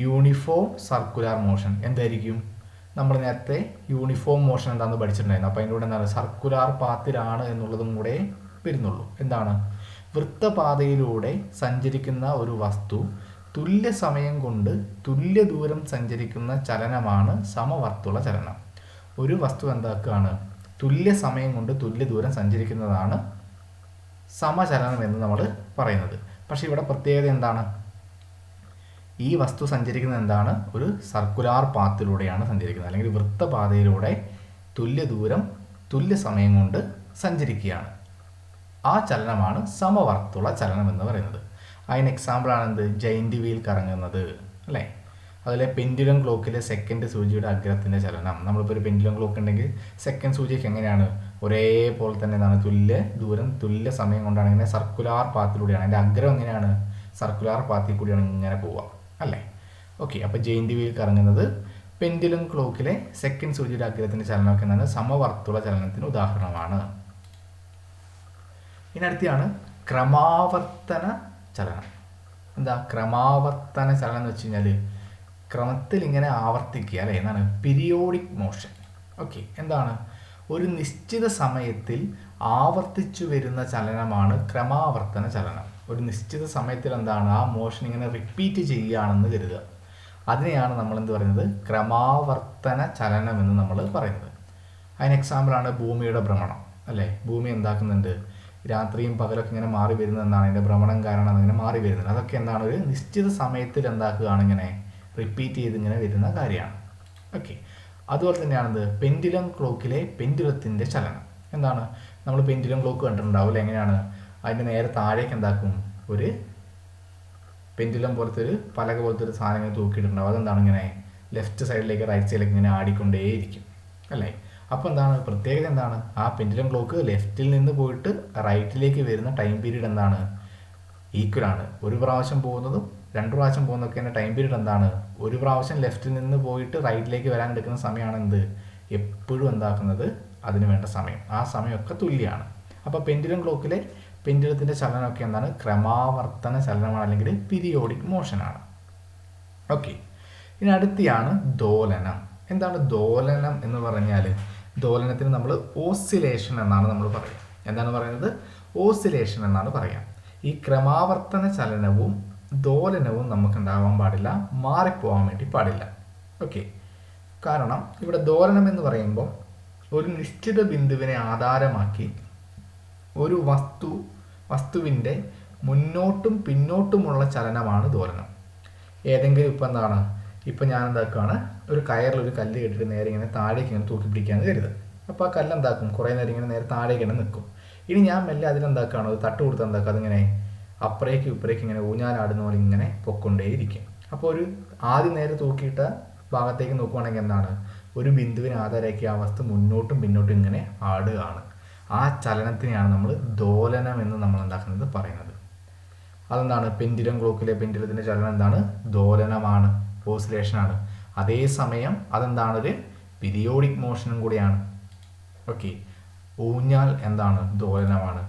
Uniform circular motion. എന്തായിരിക്കും? നമ്മൾ നേരത്തെ യൂണിഫോം മോഷൻ എന്താണെന്ന് പഠിച്ചിട്ടുണ്ടായിരുന്നു. അപ്പോൾ അതിൻ്റെ കൂടെ എന്താണ്? സർക്കുലാർ പാത്തിലാണ് എന്നുള്ളതും കൂടെ വരുന്നുള്ളൂ. എന്താണ്? വൃത്തപാതയിലൂടെ സഞ്ചരിക്കുന്ന ഒരു വസ്തു തുല്യ സമയം കൊണ്ട് തുല്യ ദൂരം സഞ്ചരിക്കുന്ന ചലനമാണ് സമവർത്തുള ചലനം. ഒരു വസ്തു എന്താക്കുകയാണ്? തുല്യ സമയം കൊണ്ട് തുല്യ ദൂരം സഞ്ചരിക്കുന്നതാണ് സമചലനം എന്ന് നമ്മൾ പറയുന്നത്. പക്ഷേ ഇവിടെ പ്രത്യേകത എന്താണ്? ഈ വസ്തു സഞ്ചരിക്കുന്നത് എന്താണ്? ഒരു സർക്കുലാർ പാത്തിലൂടെയാണ് സഞ്ചരിക്കുന്നത്, അല്ലെങ്കിൽ വൃത്തപാതയിലൂടെ തുല്യ ദൂരം തുല്യ സമയം കൊണ്ട് സഞ്ചരിക്കുകയാണ്. ആ ചലനമാണ് സമവർത്തുള ചലനം എന്ന് പറയുന്നത്. അതിന് എക്സാമ്പിളാണ് എന്ത്? ജൈൻറ്റ് വീൽ കറങ്ങുന്നത്, അല്ലേ? അതുപോലെ പെൻഡുലം ക്ലോക്കിലെ സെക്കൻഡ് സൂചിയുടെ അഗ്രത്തിൻ്റെ ചലനം. നമ്മളിപ്പോൾ ഒരു പെൻഡുലം ക്ലോക്ക് ഉണ്ടെങ്കിൽ സെക്കൻഡ് സൂചിക്ക് എങ്ങനെയാണ്? ഒരേപോലെ തന്നെ എന്താണ്? തുല്യ ദൂരം തുല്യ സമയം കൊണ്ടാണ് ഇങ്ങനെ സർക്കുലാർ പാത്തിലൂടെയാണ്. അതിൻ്റെ അഗ്രം എങ്ങനെയാണ്? സർക്കുലാർ പാത്തിൽ കൂടിയാണ് ഇങ്ങനെ പോവുക, അല്ലേ? ഓക്കെ. അപ്പോൾ ജൈൻറ്റ് വീൽ കറങ്ങുന്നത്, പെൻഡുലം ക്ലോക്കിലെ സെക്കൻഡ് സൂചിയുടെ അഗ്രത്തിൻ്റെ ചലനമൊക്കെ എന്താണ്? സമവർത്തുള ചലനത്തിന് ഉദാഹരണമാണ്. ഇനി അടുത്താണ് ക്രമാവർത്തന ചലനം. എന്താ ക്രമാവർത്തന ചലനം എന്ന് വെച്ച് കഴിഞ്ഞാൽ ക്രമത്തിൽ ഇങ്ങനെ ആവർത്തിക്കുക, അല്ലേ? എന്താണ്? Periodic motion. ഓക്കെ. എന്താണ്? ഒരു നിശ്ചിത സമയത്തിൽ ആവർത്തിച്ചു വരുന്ന ചലനമാണ് ക്രമാവർത്തന ചലനം. ഒരു നിശ്ചിത സമയത്തിൽ എന്താണ്? ആ മോഷൻ ഇങ്ങനെ റിപ്പീറ്റ് ചെയ്യുകയാണെന്ന് കരുതുക. അതിനെയാണ് നമ്മൾ എന്ത് പറയുന്നത്? ക്രമാവർത്തന ചലനം എന്ന് നമ്മൾ പറയുന്നത്. അതിന് എക്സാമ്പിളാണ് ഭൂമിയുടെ ഭ്രമണം, അല്ലേ? ഭൂമി എന്താക്കുന്നുണ്ട്? രാത്രിയും പകലൊക്കെ ഇങ്ങനെ മാറി വരുന്നത് എന്താണ്? അതിൻ്റെ ഭ്രമണം കാരണം അതിങ്ങനെ മാറി വരുന്നത്. അതൊക്കെ എന്താണ്? ഒരു നിശ്ചിത സമയത്തിൽ എന്താക്കുകയാണ്? ഇങ്ങനെ റിപ്പീറ്റ് ചെയ്ത് ഇങ്ങനെ വരുന്ന കാര്യമാണ്. ഓക്കെ. അതുപോലെ തന്നെയാണെന്ത്? പെൻഡുലം ക്ലോക്കിലെ പെൻഡുലത്തിൻ്റെ ചലനം. എന്താണ്? നമ്മൾ പെൻഡുലം ക്ലോക്ക് കണ്ടിട്ടുണ്ടാവില്ല. എങ്ങനെയാണ്? അതിൻ്റെ നേരെ താഴേക്ക് എന്താക്കും? ഒരു പെൻഡുലം പോലത്തെ ഒരു പലക പോലത്തെ ഒരു സാധനം ഇങ്ങനെ തൂക്കിയിട്ടുണ്ടാവും. അതെന്താണ്? ഇങ്ങനെ ലെഫ്റ്റ് സൈഡിലേക്ക് റൈറ്റ് സൈഡിലേക്ക് ഇങ്ങനെ ആടിക്കൊണ്ടേയിരിക്കും, അല്ലേ? അപ്പോൾ എന്താണ്? പ്രത്യേകത എന്താണ്? ആ പെൻഡുലം ക്ലോക്ക് ലെഫ്റ്റിൽ നിന്ന് പോയിട്ട് റൈറ്റിലേക്ക് വരുന്ന ടൈം പീരീഡ് എന്താണ്? ഈക്വലാണ്. ഒരു പ്രാവശ്യം പോകുന്നതും 2 പ്രാവശ്യം പോകുന്നതൊക്കെ തന്നെ ടൈം പീരീഡ് എന്താണ്? ഒരു പ്രാവശ്യം ലെഫ്റ്റിൽ നിന്ന് പോയിട്ട് റൈറ്റിലേക്ക് വരാൻ എടുക്കുന്ന സമയമാണ് എന്ത്? എപ്പോഴും എന്താക്കുന്നത്? അതിന് വേണ്ട സമയം. ആ സമയമൊക്കെ തുല്യമാണ്. അപ്പോൾ പെൻഡുലം ക്ലോക്കിലെ പെൻഡുലത്തിൻ്റെ ചലനമൊക്കെ എന്താണ്? ക്രമാവർത്തന ചലനമാണ്, അല്ലെങ്കിൽ പീരിയോഡിക് മോഷനാണ്. ഓക്കെ. ഇനി അടുത്തെയാണ് ദോലനം. എന്താണ് ദോലനം എന്ന് പറഞ്ഞാൽ? ദോലനത്തിന് നമ്മൾ ഓസിലേഷൻ എന്നാണ് നമ്മൾ പറയുക. എന്താണ് പറയുന്നത്? ഓസിലേഷൻ എന്നാണ് പറയുക. ഈ ക്രമാവർത്തന ചലനവും ദോലനവും നമുക്ക് ഉണ്ടാവാൻ പാടില്ല, മാറിപ്പോകാൻ വേണ്ടി പാടില്ല. ഓക്കെ. കാരണം ഇവിടെ ദോലനം എന്ന് പറയുമ്പോൾ ഒരു നിശ്ചിത ബിന്ദുവിനെ ആധാരമാക്കി ഒരു വസ്തുവിൻ്റെ മുന്നോട്ടും പിന്നോട്ടുമുള്ള ചലനമാണ് ദോലനം. ഏതെങ്കിലും ഇപ്പം എന്താണ്? ഇപ്പം ഞാൻ എന്താക്കുകയാണ്? ഒരു കയറിലൊരു കല്ല് കെട്ടിട്ട് നേരെ ഇങ്ങനെ താഴേക്ക് ഇങ്ങനെ തൂക്കി പിടിക്കുകയാണ് കരുതുക. അപ്പോൾ ആ കല്ല് എന്താക്കും? കുറേ നേരം ഇങ്ങനെ നേരെ താഴേക്ക് തന്നെ നിൽക്കും. ഇനി ഞാൻ മെല്ലെ അതിനെന്താക്കുകയാണ്? അത് തട്ട് കൊടുത്ത് എന്താക്കുക? അതിങ്ങനെ അപ്പുറേക്കും ഇപ്പുറേക്കും ഇങ്ങനെ ഊഞ്ഞാലാടുന്ന പോലെ ഇങ്ങനെ പൊക്കൊണ്ടേയിരിക്കും. അപ്പോൾ ഒരു ആദ്യം നേരെ തൂക്കിയിട്ട ഭാഗത്തേക്ക് നോക്കുവാണെങ്കിൽ എന്താണ്? ഒരു ബിന്ദുവിനെ ആധാരമാക്കി ആ വസ്തു മുന്നോട്ടും പിന്നോട്ടും ഇങ്ങനെ ആടുകയാണ്. ആ ചലനത്തിനെയാണ് നമ്മൾ ദോലനം എന്ന് നമ്മൾ എന്താക്കുന്നത്? പറയുന്നത്. അതെന്താണ്? പെൻഡുലം ക്ലോക്കിലെ പെൻഡുലത്തിൻ്റെ ചലനം എന്താണ്? ദോലനമാണ്, ഓസിലേഷനാണ്. അതേസമയം അതെന്താണ്? ഒരു പീരിയോഡിക് മോഷനും കൂടിയാണ്. ഓക്കെ. ഊഞ്ഞാൽ എന്താണ്? ദോലനമാണ്.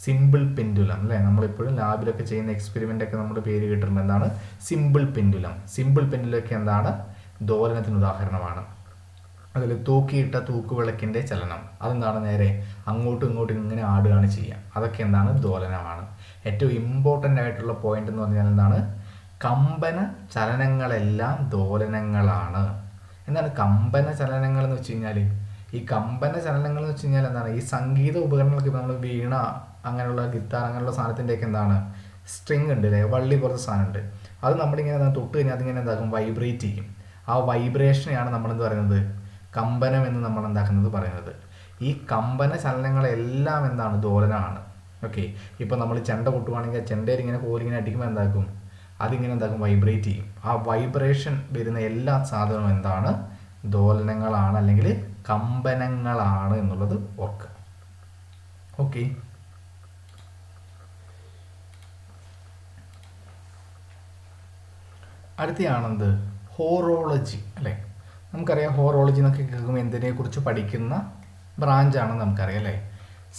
സിമ്പിൾ പെൻഡുലം, അല്ലേ? നമ്മളിപ്പോഴും ലാബിലൊക്കെ ചെയ്യുന്ന എക്സ്പെരിമെൻ്റ് ഒക്കെ നമ്മുടെ പേര് കേട്ടിട്ടുണ്ട്. എന്താണ്? Simple pendulum. സിമ്പിൾ പെൻഡുലമൊക്കെ എന്താണ്? ദോലനത്തിന് ഉദാഹരണമാണ്. അതിൽ തൂക്കിയിട്ട തൂക്കുവിളക്കിൻ്റെ ചലനം, അതെന്താണ്? നേരെ അങ്ങോട്ടും ഇങ്ങോട്ടും ഇങ്ങനെ ആടുകയാണ് ചെയ്യുക. അതൊക്കെ എന്താണ്? ദോലനമാണ്. ഏറ്റവും ഇമ്പോർട്ടൻ്റ് ആയിട്ടുള്ള പോയിന്റ് എന്ന് പറഞ്ഞാൽ എന്താണ്? കമ്പന ചലനങ്ങളെല്ലാം ദോലനങ്ങളാണ്. എന്താണ് കമ്പന ചലനങ്ങൾ എന്ന് വെച്ച് കഴിഞ്ഞാൽ? ഈ കമ്പന ചലനങ്ങൾ എന്ന് വെച്ച് കഴിഞ്ഞാൽ എന്താണ്? ഈ സംഗീത ഉപകരണങ്ങൾക്ക് നമ്മൾ വീണ അങ്ങനെയുള്ള ഗിത്താർ അങ്ങനെയുള്ള സാധനത്തിൻ്റെയൊക്കെ എന്താണ്? സ്ട്രിങ് ഉണ്ട്, അല്ലേ? വള്ളി പോലത്തെ സാധനമുണ്ട്. അത് നമ്മളിങ്ങനെ തൊട്ട് കഴിഞ്ഞാൽ അതിങ്ങനെ എന്താക്കും? വൈബ്രേറ്റ് ചെയ്യും. ആ വൈബ്രേഷനെയാണ് നമ്മളെന്ത് പറയുന്നത്? കമ്പനം എന്ന് നമ്മൾ എന്താക്കുന്നത്? പറയുന്നത്. ഈ കമ്പന ചലനങ്ങളെല്ലാം എന്താണ്? ദോലനമാണ്. ഓക്കെ, ഇപ്പോൾ നമ്മൾ ചെണ്ട കൊട്ടുവാണെങ്കിൽ ചെണ്ടയിൽ ഇങ്ങനെ കോലിങ്ങനെ അടിക്കുമ്പോൾ എന്താക്കും, അതിങ്ങനെ എന്താക്കും, വൈബ്രേറ്റ് ചെയ്യും. ആ വൈബ്രേഷൻ വരുന്ന എല്ലാ സാധനവും എന്താണ്, ദോലനങ്ങളാണ് അല്ലെങ്കിൽ കമ്പനങ്ങളാണ് എന്നുള്ളത് ഓർക്കുക. ഓക്കെ, അടുത്തയാണെന്ത്, ഹോറോളജി അല്ലേ. നമുക്കറിയാം ഹോറോളജി എന്നൊക്കെ കേൾക്കുമ്പോൾ എന്തിനെക്കുറിച്ച് പഠിക്കുന്ന ബ്രാഞ്ചാണെന്ന് നമുക്കറിയാം അല്ലേ.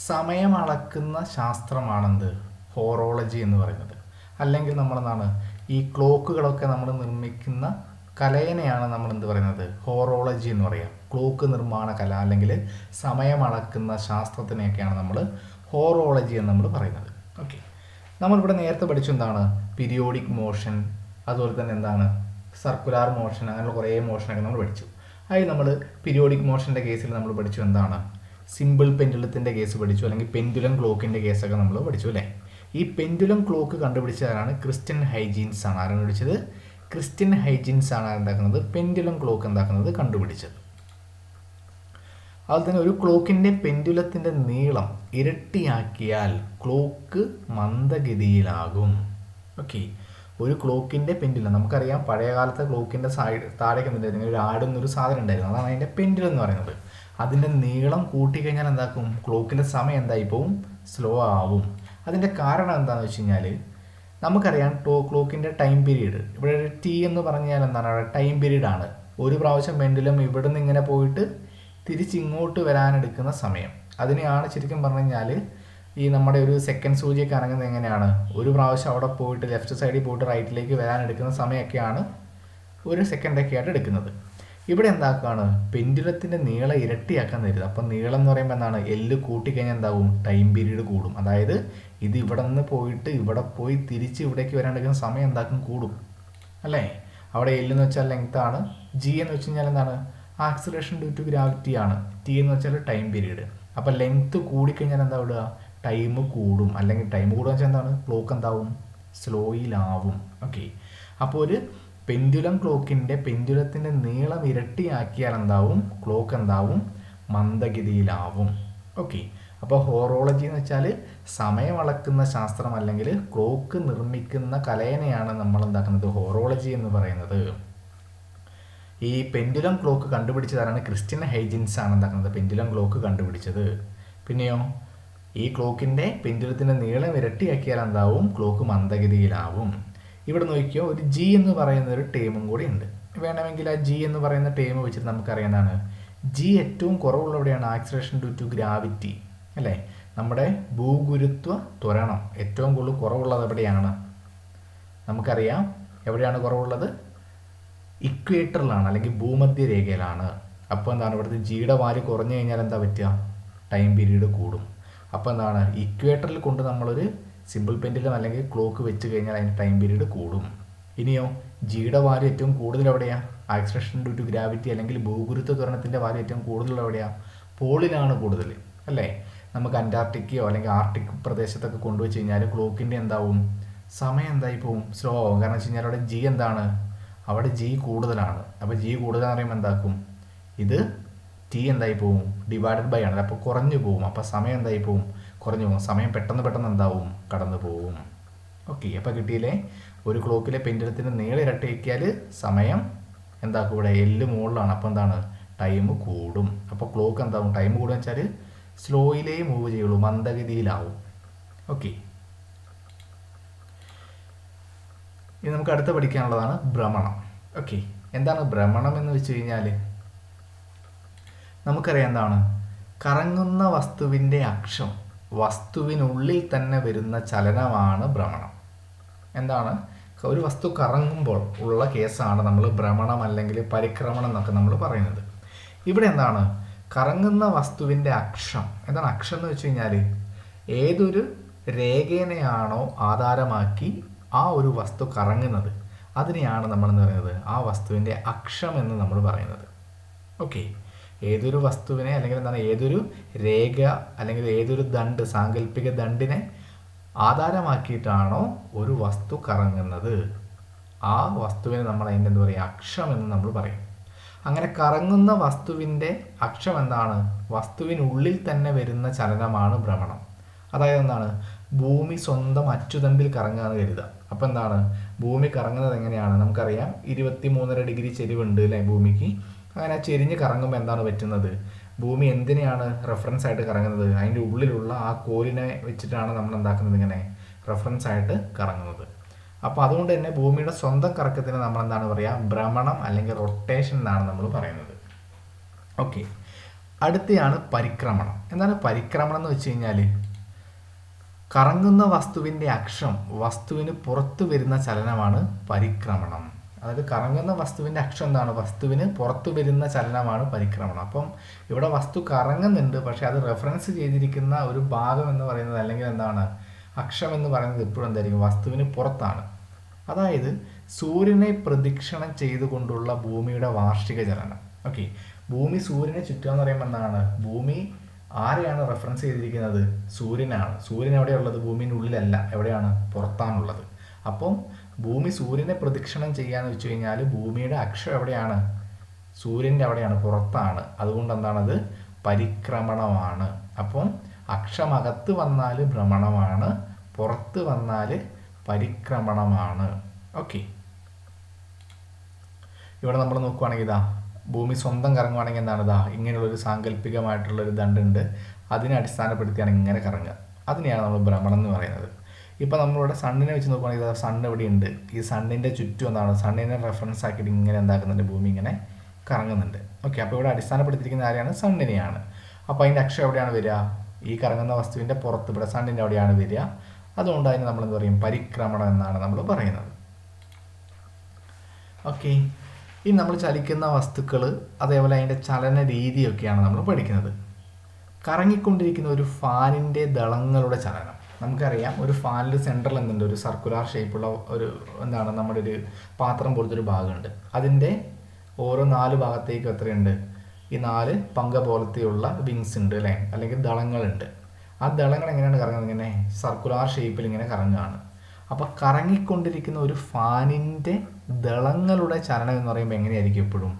സമയം അളക്കുന്ന ശാസ്ത്രമാണെന്ത്, ഹോറോളജി എന്ന് പറയുന്നത്. അല്ലെങ്കിൽ നമ്മളെന്താണ്, ഈ ക്ലോക്കുകളൊക്കെ നമ്മൾ നിർമ്മിക്കുന്ന കലയെയാണ് നമ്മൾ എന്ത് പറയുന്നത്, ഹോറോളജി എന്ന് പറയാം. ക്ലോക്ക് നിർമ്മാണ കല അല്ലെങ്കിൽ സമയം അളക്കുന്ന ശാസ്ത്രത്തിനെയൊക്കെയാണ് നമ്മൾ ഹോറോളജി എന്ന് നമ്മൾ പറയുന്നത്. ഓക്കെ, നമ്മളിവിടെ നേരത്തെ പഠിച്ചു എന്താണ്, പീരിയോഡിക് മോഷൻ, അതുപോലെ തന്നെ എന്താണ് സർക്കുലാർ മോഷൻ, അങ്ങനെയുള്ള കുറേ മോഷനൊക്കെ നമ്മൾ പഠിച്ചു. അതിൽ നമ്മൾ പീരിയോഡിക് മോഷൻ്റെ കേസിൽ നമ്മൾ പഠിച്ചു എന്താണ്, സിമ്പിൾ പെൻഡുലത്തിൻ്റെ കേസ് പഠിച്ചു, അല്ലെങ്കിൽ പെൻഡുലം ക്ലോക്കിൻ്റെ കേസൊക്കെ നമ്മൾ പഠിച്ചു അല്ലേ. ഈ പെൻഡുലം ക്ലോക്ക് കണ്ടുപിടിച്ചതാണ് ക്രിസ്റ്റ്യൻ ഹൈജീൻസ് ആണ്. ആരാണ് പിടിച്ചത്, ക്രിസ്റ്റ്യൻ ഹൈജീൻസ് ആണ് എന്താക്കുന്നത്, പെൻഡുലം ക്ലോക്ക് എന്താക്കുന്നത് കണ്ടുപിടിച്ചത്. അതുപോലെ തന്നെ ഒരു ക്ലോക്കിൻ്റെ പെൻഡുലത്തിൻ്റെ നീളം ഇരട്ടിയാക്കിയാൽ ക്ലോക്ക് മന്ദഗതിയിലാകും. ഓക്കെ, ഒരു ക്ലോക്കിൻ്റെ പെൻഡുലം നമുക്കറിയാം, പഴയ കാലത്തെ ക്ലോക്കിൻ്റെ താഴേക്ക് എന്തുണ്ടായിരുന്നു, ഒരു ആടുന്നൊരു സാധനം ഉണ്ടായിരുന്നു, അതാണ് അതിൻ്റെ പെൻഡുലം എന്ന് പറയുന്നത്. അതിൻ്റെ നീളം കൂട്ടിക്കഴിഞ്ഞാൽ എന്താക്കും, ക്ലോക്കിൻ്റെ സമയം എന്തായി പോവും, സ്ലോ ആവും. അതിൻ്റെ കാരണം എന്താണെന്ന് വെച്ച് കഴിഞ്ഞാൽ നമുക്കറിയാം ക്ലോക്കിൻ്റെ ടൈം പീരീഡ്, ഇവിടെ ഒരു ടി എന്ന് പറഞ്ഞാൽ എന്താണ്, അവിടെ ടൈം പീരീഡ് ആണ്. ഒരു പ്രാവശ്യം പെൻഡുലം ഇവിടെ നിന്ന് ഇങ്ങനെ പോയിട്ട് തിരിച്ചിങ്ങോട്ട് വരാനെടുക്കുന്ന സമയം, അതിനെയാണ് ശരിക്കും പറഞ്ഞു കഴിഞ്ഞാൽ ഈ നമ്മുടെ ഒരു സെക്കൻഡ് സൂചിയൊക്കെ അനങ്ങുന്നത് എങ്ങനെയാണ്, ഒരു പ്രാവശ്യം അവിടെ പോയിട്ട് ലെഫ്റ്റ് സൈഡിൽ പോയിട്ട് റൈറ്റിലേക്ക് വരാനെടുക്കുന്ന സമയമൊക്കെയാണ് ഒരു സെക്കൻഡൊക്കെ ആയിട്ട് എടുക്കുന്നത്. ഇവിടെ എന്താക്കുകയാണ്, പെൻഡുലത്തിൻ്റെ നീളം ഇരട്ടിയാക്കാൻ തരുന്നത്. അപ്പം നീളം എന്ന് പറയുമ്പോൾ എന്താണ്, എല്ല് കൂട്ടിക്കഴിഞ്ഞാൽ എന്താവും, ടൈം പീരീഡ് കൂടും. അതായത് ഇത് ഇവിടെ നിന്ന് പോയിട്ട് ഇവിടെ പോയി തിരിച്ച് ഇവിടേക്ക് വരാനെടുക്കുന്ന സമയം എന്താക്കും, കൂടും അല്ലേ. അവിടെ എല്ല് എന്ന് വെച്ചാൽ ലെങ്ത് ആണ്, ജി എന്ന് വെച്ച് കഴിഞ്ഞാൽ എന്താണ്, ആക്സിലറേഷൻ ഡ്യൂ ടു ഗ്രാവിറ്റി ആണ്, ടി എന്ന് വെച്ചാൽ ടൈം പീരീഡ്. അപ്പം ലെങ്ത്ത് കൂടിക്കഴിഞ്ഞാൽ എന്താ വിടുക, ടൈം കൂടും. അല്ലെങ്കിൽ ടൈം കൂടുക വെച്ചാൽ എന്താണ്, ക്ലോക്ക് എന്താവും, സ്ലോയിലാവും. ഓക്കെ, അപ്പോൾ ഒരു പെൻഡുലം ക്ലോക്കിൻ്റെ പെൻഡുലത്തിൻ്റെ നീളം ഇരട്ടിയാക്കിയാൽ എന്താവും, ക്ലോക്ക് എന്താവും, മന്ദഗതിയിലാവും. ഓക്കെ, അപ്പോൾ ഹോറോളജി എന്ന് വെച്ചാൽ സമയം അളക്കുന്ന ശാസ്ത്രം അല്ലെങ്കിൽ ക്ലോക്ക് നിർമ്മിക്കുന്ന കലയെയാണ് നമ്മൾ എന്താക്കുന്നത്, ഹോറോളജി എന്ന് പറയുന്നത്. ഈ പെൻഡുലം ക്ലോക്ക് കണ്ടുപിടിച്ചതാണ് ക്രിസ്റ്റ്യൻ ഹൈജീൻസ് ആണ് എന്താക്കുന്നത്, പെൻഡുലം ക്ലോക്ക് കണ്ടുപിടിച്ചത്. പിന്നെയോ ഈ ക്ലോക്കിൻ്റെ പെൻഡുലത്തിൻ്റെ നീളം ഇരട്ടിയാക്കിയാൽ എന്താവും, ക്ലോക്ക് മന്ദഗതിയിലാവും. ഇവിടെ നോക്കിയോ, ഒരു ജി എന്ന് പറയുന്ന ഒരു ടേമും കൂടി ഉണ്ട്. വേണമെങ്കിൽ ആ ജി എന്ന് പറയുന്ന ടേം വെച്ചിട്ട് നമുക്കറിയാവുന്നതാണ്, ജി ഏറ്റവും കുറവുള്ളവിടെയാണ് ആക്സിലറേഷൻ ഡ്യൂ ടു ഗ്രാവിറ്റി അല്ലേ. നമ്മുടെ ഭൂഗുരുത്വ ത്വരണം ഏറ്റവും കൂടുതൽ കുറവുള്ളത് എവിടെയാണ്, നമുക്കറിയാം എവിടെയാണ് കുറവുള്ളത്, ഇക്വേറ്ററിലാണ് അല്ലെങ്കിൽ ഭൂമധ്യരേഖയിലാണ്. അപ്പോൾ എന്താണ്, ഇവിടുത്തെ ജിയുടെ വാല്യൂ കുറഞ്ഞു കഴിഞ്ഞാൽ എന്താ പറ്റുക, ടൈം പീരീഡ് കൂടും. അപ്പോൾ എന്താണ്, ഇക്വേറ്ററിൽ കൊണ്ട് നമ്മളൊരു സിമ്പിൾ പെൻഡുലം അല്ലെങ്കിൽ ക്ലോക്ക് വെച്ച് കഴിഞ്ഞാൽ അതിൻ്റെ ടൈം പീരീഡ് കൂടും. ഇനിയോ ജിയുടെ വാല്യൂ ഏറ്റവും കൂടുതൽ എവിടെയാണ്, ആക്സിലറേഷൻ ഡ്യൂ ടു ഗ്രാവിറ്റി അല്ലെങ്കിൽ ഭൂഗുരുത്വ ത്വരണത്തിൻ്റെ വാല്യൂ ഏറ്റവും കൂടുതൽ എവിടെയാണ്, പോളിലാണ് കൂടുതൽ അല്ലേ. നമുക്ക് അന്റാർട്ടിക്കയോ അല്ലെങ്കിൽ ആർട്ടിക് പ്രദേശത്തൊക്കെ കൊണ്ടുവച്ച് കഴിഞ്ഞാൽ ക്ലോക്കിൻ്റെ എന്താവും, സമയം എന്തായി പോവും, സ്ലോ ആവും. കാരണം വെച്ച് കഴിഞ്ഞാൽ അവിടെ ജി എന്താണ്, അവിടെ ജി കൂടുതലാണ്. അപ്പോൾ ജി കൂടുതലാണെന്ന് പറയുമ്പോൾ എന്താക്കും, ഇത് ടി എന്തായി പോവും, ഡിവൈഡഡ് ബൈ ആണ്, അപ്പോൾ കുറഞ്ഞു പോവും. അപ്പോൾ സമയം എന്തായി പോവും, കുറഞ്ഞു പോകും. സമയം പെട്ടെന്ന് എന്താവും, കടന്നു പോവും. ഓക്കെ, അപ്പോൾ കിട്ടിയില്ലേ, ഒരു ക്ലോക്കിലെ പെൻഡുലത്തിൻ്റെ നീളം ഇരട്ടിയാക്കിയാൽ സമയം എന്താക്കും, ഇവിടെ എല്ല് മുകളിലാണ്, അപ്പോൾ എന്താണ്, ടൈം കൂടും. അപ്പോൾ ക്ലോക്ക് എന്താവും, ടൈം കൂടുക വെച്ചാൽ സ്ലോയിലേ മൂവ് ചെയ്യുള്ളൂ, മന്ദഗതിയിലാവും. ഓക്കെ, ഇനി നമുക്ക് അടുത്ത് പഠിക്കാനുള്ളതാണ് ഭ്രമണം. ഓക്കെ, എന്താണ് ഭ്രമണം എന്ന് വെച്ച് കഴിഞ്ഞാൽ നമുക്കറിയാം എന്താണ്, കറങ്ങുന്ന വസ്തുവിൻ്റെ അക്ഷം വസ്തുവിനുള്ളിൽ തന്നെ വരുന്ന ചലനമാണ് ഭ്രമണം. എന്താണ്, ഒരു വസ്തു കറങ്ങുമ്പോൾ ഉള്ള കേസാണ് നമ്മൾ ഭ്രമണം അല്ലെങ്കിൽ പരിക്രമണം എന്നൊക്കെ നമ്മൾ പറയുന്നത്. ഇവിടെ എന്താണ്, കറങ്ങുന്ന വസ്തുവിൻ്റെ അക്ഷം, എന്താണ് അക്ഷം എന്ന് വെച്ച് കഴിഞ്ഞാൽ ഏതൊരു രേഖേനെയാണോ ആധാരമാക്കി ആ ഒരു വസ്തു കറങ്ങുന്നത് അതിനെയാണ് നമ്മളെന്ന് പറയുന്നത് ആ വസ്തുവിൻ്റെ അക്ഷം എന്ന് നമ്മൾ പറയുന്നത്. ഓക്കെ, ഏതൊരു വസ്തുവിനെ അല്ലെങ്കിൽ എന്താണ് ഏതൊരു രേഖ അല്ലെങ്കിൽ ഏതൊരു ദണ്ട്, സാങ്കല്പിക ദണ്ടിനെ ആധാരമാക്കിയിട്ടാണോ ഒരു വസ്തു കറങ്ങുന്നത് ആ വസ്തുവിനെ നമ്മൾ അതിൻ്റെ എന്താ പറയുക, അക്ഷം എന്ന് നമ്മൾ പറയും. അങ്ങനെ കറങ്ങുന്ന വസ്തുവിൻ്റെ അക്ഷം എന്താണ്, വസ്തുവിനുള്ളിൽ തന്നെ വരുന്ന ചലനമാണ് ഭ്രമണം. അതായത് എന്താണ്, ഭൂമി സ്വന്തം അച്ചുതണ്ടിൽ കറങ്ങാന്ന് കരുതുക. അപ്പോൾ എന്താണ്, ഭൂമി കറങ്ങുന്നത് എങ്ങനെയാണ് നമുക്കറിയാം. 23.5 ചെരിവുണ്ട് അല്ലേ ഭൂമിക്ക്. അങ്ങനെ ചെരിഞ്ഞ് കറങ്ങുമ്പോൾ എന്താണ് പറ്റുന്നത്, ഭൂമി എന്തിനെയാണ് റെഫറൻസ് ആയിട്ട് കറങ്ങുന്നത്, അതിൻ്റെ ഉള്ളിലുള്ള ആ കോലിനെ വെച്ചിട്ടാണ് നമ്മൾ എന്താക്കുന്നത്, ഇങ്ങനെ റെഫറൻസ് ആയിട്ട് കറങ്ങുന്നത്. അപ്പോൾ അതുകൊണ്ട് തന്നെ ഭൂമിയുടെ സ്വന്തം കറക്കത്തിന് നമ്മൾ എന്താണ് പറയുക, ഭ്രമണം അല്ലെങ്കിൽ റൊട്ടേഷൻ എന്നാണ് നമ്മൾ പറയുന്നത്. ഓക്കെ, അടുത്തയാണ് പരിക്രമണം. എന്താണ് പരിക്രമണം എന്ന് വെച്ച് കഴിഞ്ഞാൽ, കറങ്ങുന്ന വസ്തുവിൻ്റെ അക്ഷം വസ്തുവിന് പുറത്തു വരുന്ന ചലനമാണ് പരിക്രമണം. അതായത് കറങ്ങുന്ന വസ്തുവിൻ്റെ അക്ഷം എന്താണ്, വസ്തുവിന് പുറത്തു വരുന്ന ചലനമാണ് പരിക്രമണം. അപ്പം ഇവിടെ വസ്തു കറങ്ങുന്നുണ്ട്, പക്ഷെ അത് റെഫറൻസ് ചെയ്തിരിക്കുന്ന ഒരു ഭാഗം എന്ന് പറയുന്നത്, അല്ലെങ്കിൽ എന്താണ് അക്ഷം എന്ന് പറയുന്നത് എപ്പോഴും എന്തായിരിക്കും, വസ്തുവിന് പുറത്താണ്. അതായത് സൂര്യനെ പ്രദക്ഷിണം ചെയ്തുകൊണ്ടുള്ള ഭൂമിയുടെ വാർഷിക ചലനം. ഓക്കെ, ഭൂമി സൂര്യനെ ചുറ്റുക എന്ന് പറയുമ്പോൾ എന്താണ്, ഭൂമി ആരെയാണ് റെഫറൻസ് ചെയ്തിരിക്കുന്നത്, സൂര്യനാണ്. സൂര്യൻ എവിടെയുള്ളത്, ഭൂമിൻ്റെ ഉള്ളിലല്ല, എവിടെയാണ്, പുറത്താണുള്ളത്. അപ്പം ഭൂമി സൂര്യനെ പ്രദക്ഷിണം ചെയ്യാന്ന് വെച്ച് കഴിഞ്ഞാൽ ഭൂമിയുടെ അക്ഷം എവിടെയാണ്, സൂര്യൻ്റെ അവിടെയാണ്, പുറത്താണ്. അതുകൊണ്ട് എന്താണത്, പരിക്രമണമാണ്. അപ്പം അക്ഷമകത്ത് വന്നാൽ ഭ്രമണമാണ്, പുറത്ത് വന്നാൽ പരിക്രമണമാണ്. ഓക്കെ, ഇവിടെ നമ്മൾ നോക്കുവാണെങ്കിൽ ഇതാ ഭൂമി സ്വന്തം കറങ്ങുവാണെങ്കിൽ എന്താണ്, ഇതാ ഇങ്ങനെയുള്ളൊരു സാങ്കല്പികമായിട്ടുള്ളൊരു ദണ്ടുണ്ട്, അതിനെ അടിസ്ഥാനപ്പെടുത്തിയാണ് ഇങ്ങനെ കറങ്ങുക. അതിനെയാണ് നമ്മൾ ഭ്രമണം എന്ന് പറയുന്നത്. ഇപ്പോൾ നമ്മളിവിടെ സണ്ണിനെ വെച്ച് നോക്കുകയാണെങ്കിൽ ഇതാ സണ്ണ് എവിടെയുണ്ട്, ഈ സണ്ണിൻ്റെ ചുറ്റും എന്താണ്, സണ്ണിനെ റെഫറൻസ് ആക്കിയിട്ട് ഇങ്ങനെ എന്താക്കുന്നുണ്ട്, ഭൂമി ഇങ്ങനെ കറങ്ങുന്നുണ്ട്. ഓക്കെ, അപ്പോൾ ഇവിടെ അടിസ്ഥാനപ്പെടുത്തിയിരിക്കുന്ന ആരെയാണ്, സണ്ണിനെയാണ്. അപ്പോൾ അതിൻ്റെ അക്ഷം എവിടെയാണ് വരിക, ഈ കറങ്ങുന്ന വസ്തുവിൻ്റെ പുറത്ത്, ഇവിടെ സണ്ണിൻ്റെ അവിടെയാണ് വരിക. അതുകൊണ്ട് അതിന് നമ്മൾ എന്ത് പറയും, പരിക്രമണം എന്നാണ് നമ്മൾ പറയുന്നത്. ഓക്കെ, ഇനി നമ്മൾ ചലിക്കുന്ന വസ്തുക്കൾ അതേപോലെ അതിൻ്റെ ചലന രീതിയൊക്കെയാണ് നമ്മൾ പഠിക്കുന്നത്. കറങ്ങിക്കൊണ്ടിരിക്കുന്ന ഒരു ഫാനിൻ്റെ ദളങ്ങളുടെ ചലനം. നമുക്കറിയാം, ഒരു ഫാനിൽ സെൻട്രൽ എന്തുണ്ട്, ഒരു സർക്കുലാർ ഷേപ്പുള്ള ഒരു എന്താണ്, നമ്മുടെ ഒരു പാത്രം പോലത്തെ ഒരു ഭാഗമുണ്ട്. അതിൻ്റെ ഓരോ 4 ഭാഗത്തേക്കും എത്രയുണ്ട്, ഈ 4 പങ്ക പോലത്തെയുള്ള വിങ്സ് ഉണ്ട് അല്ലേ, അല്ലെങ്കിൽ ദളങ്ങളുണ്ട്. ആ ദളങ്ങൾ എങ്ങനെയാണ് കറങ്ങുന്നത്, ഇങ്ങനെ സർക്കുലാർ ഷേപ്പിൽ ഇങ്ങനെ കറങ്ങുകയാണ്. അപ്പോൾ കറങ്ങിക്കൊണ്ടിരിക്കുന്ന ഒരു ഫാനിൻ്റെ ദളങ്ങളുടെ ചലനം എന്ന് പറയുമ്പോൾ എങ്ങനെയായിരിക്കും, എപ്പോഴും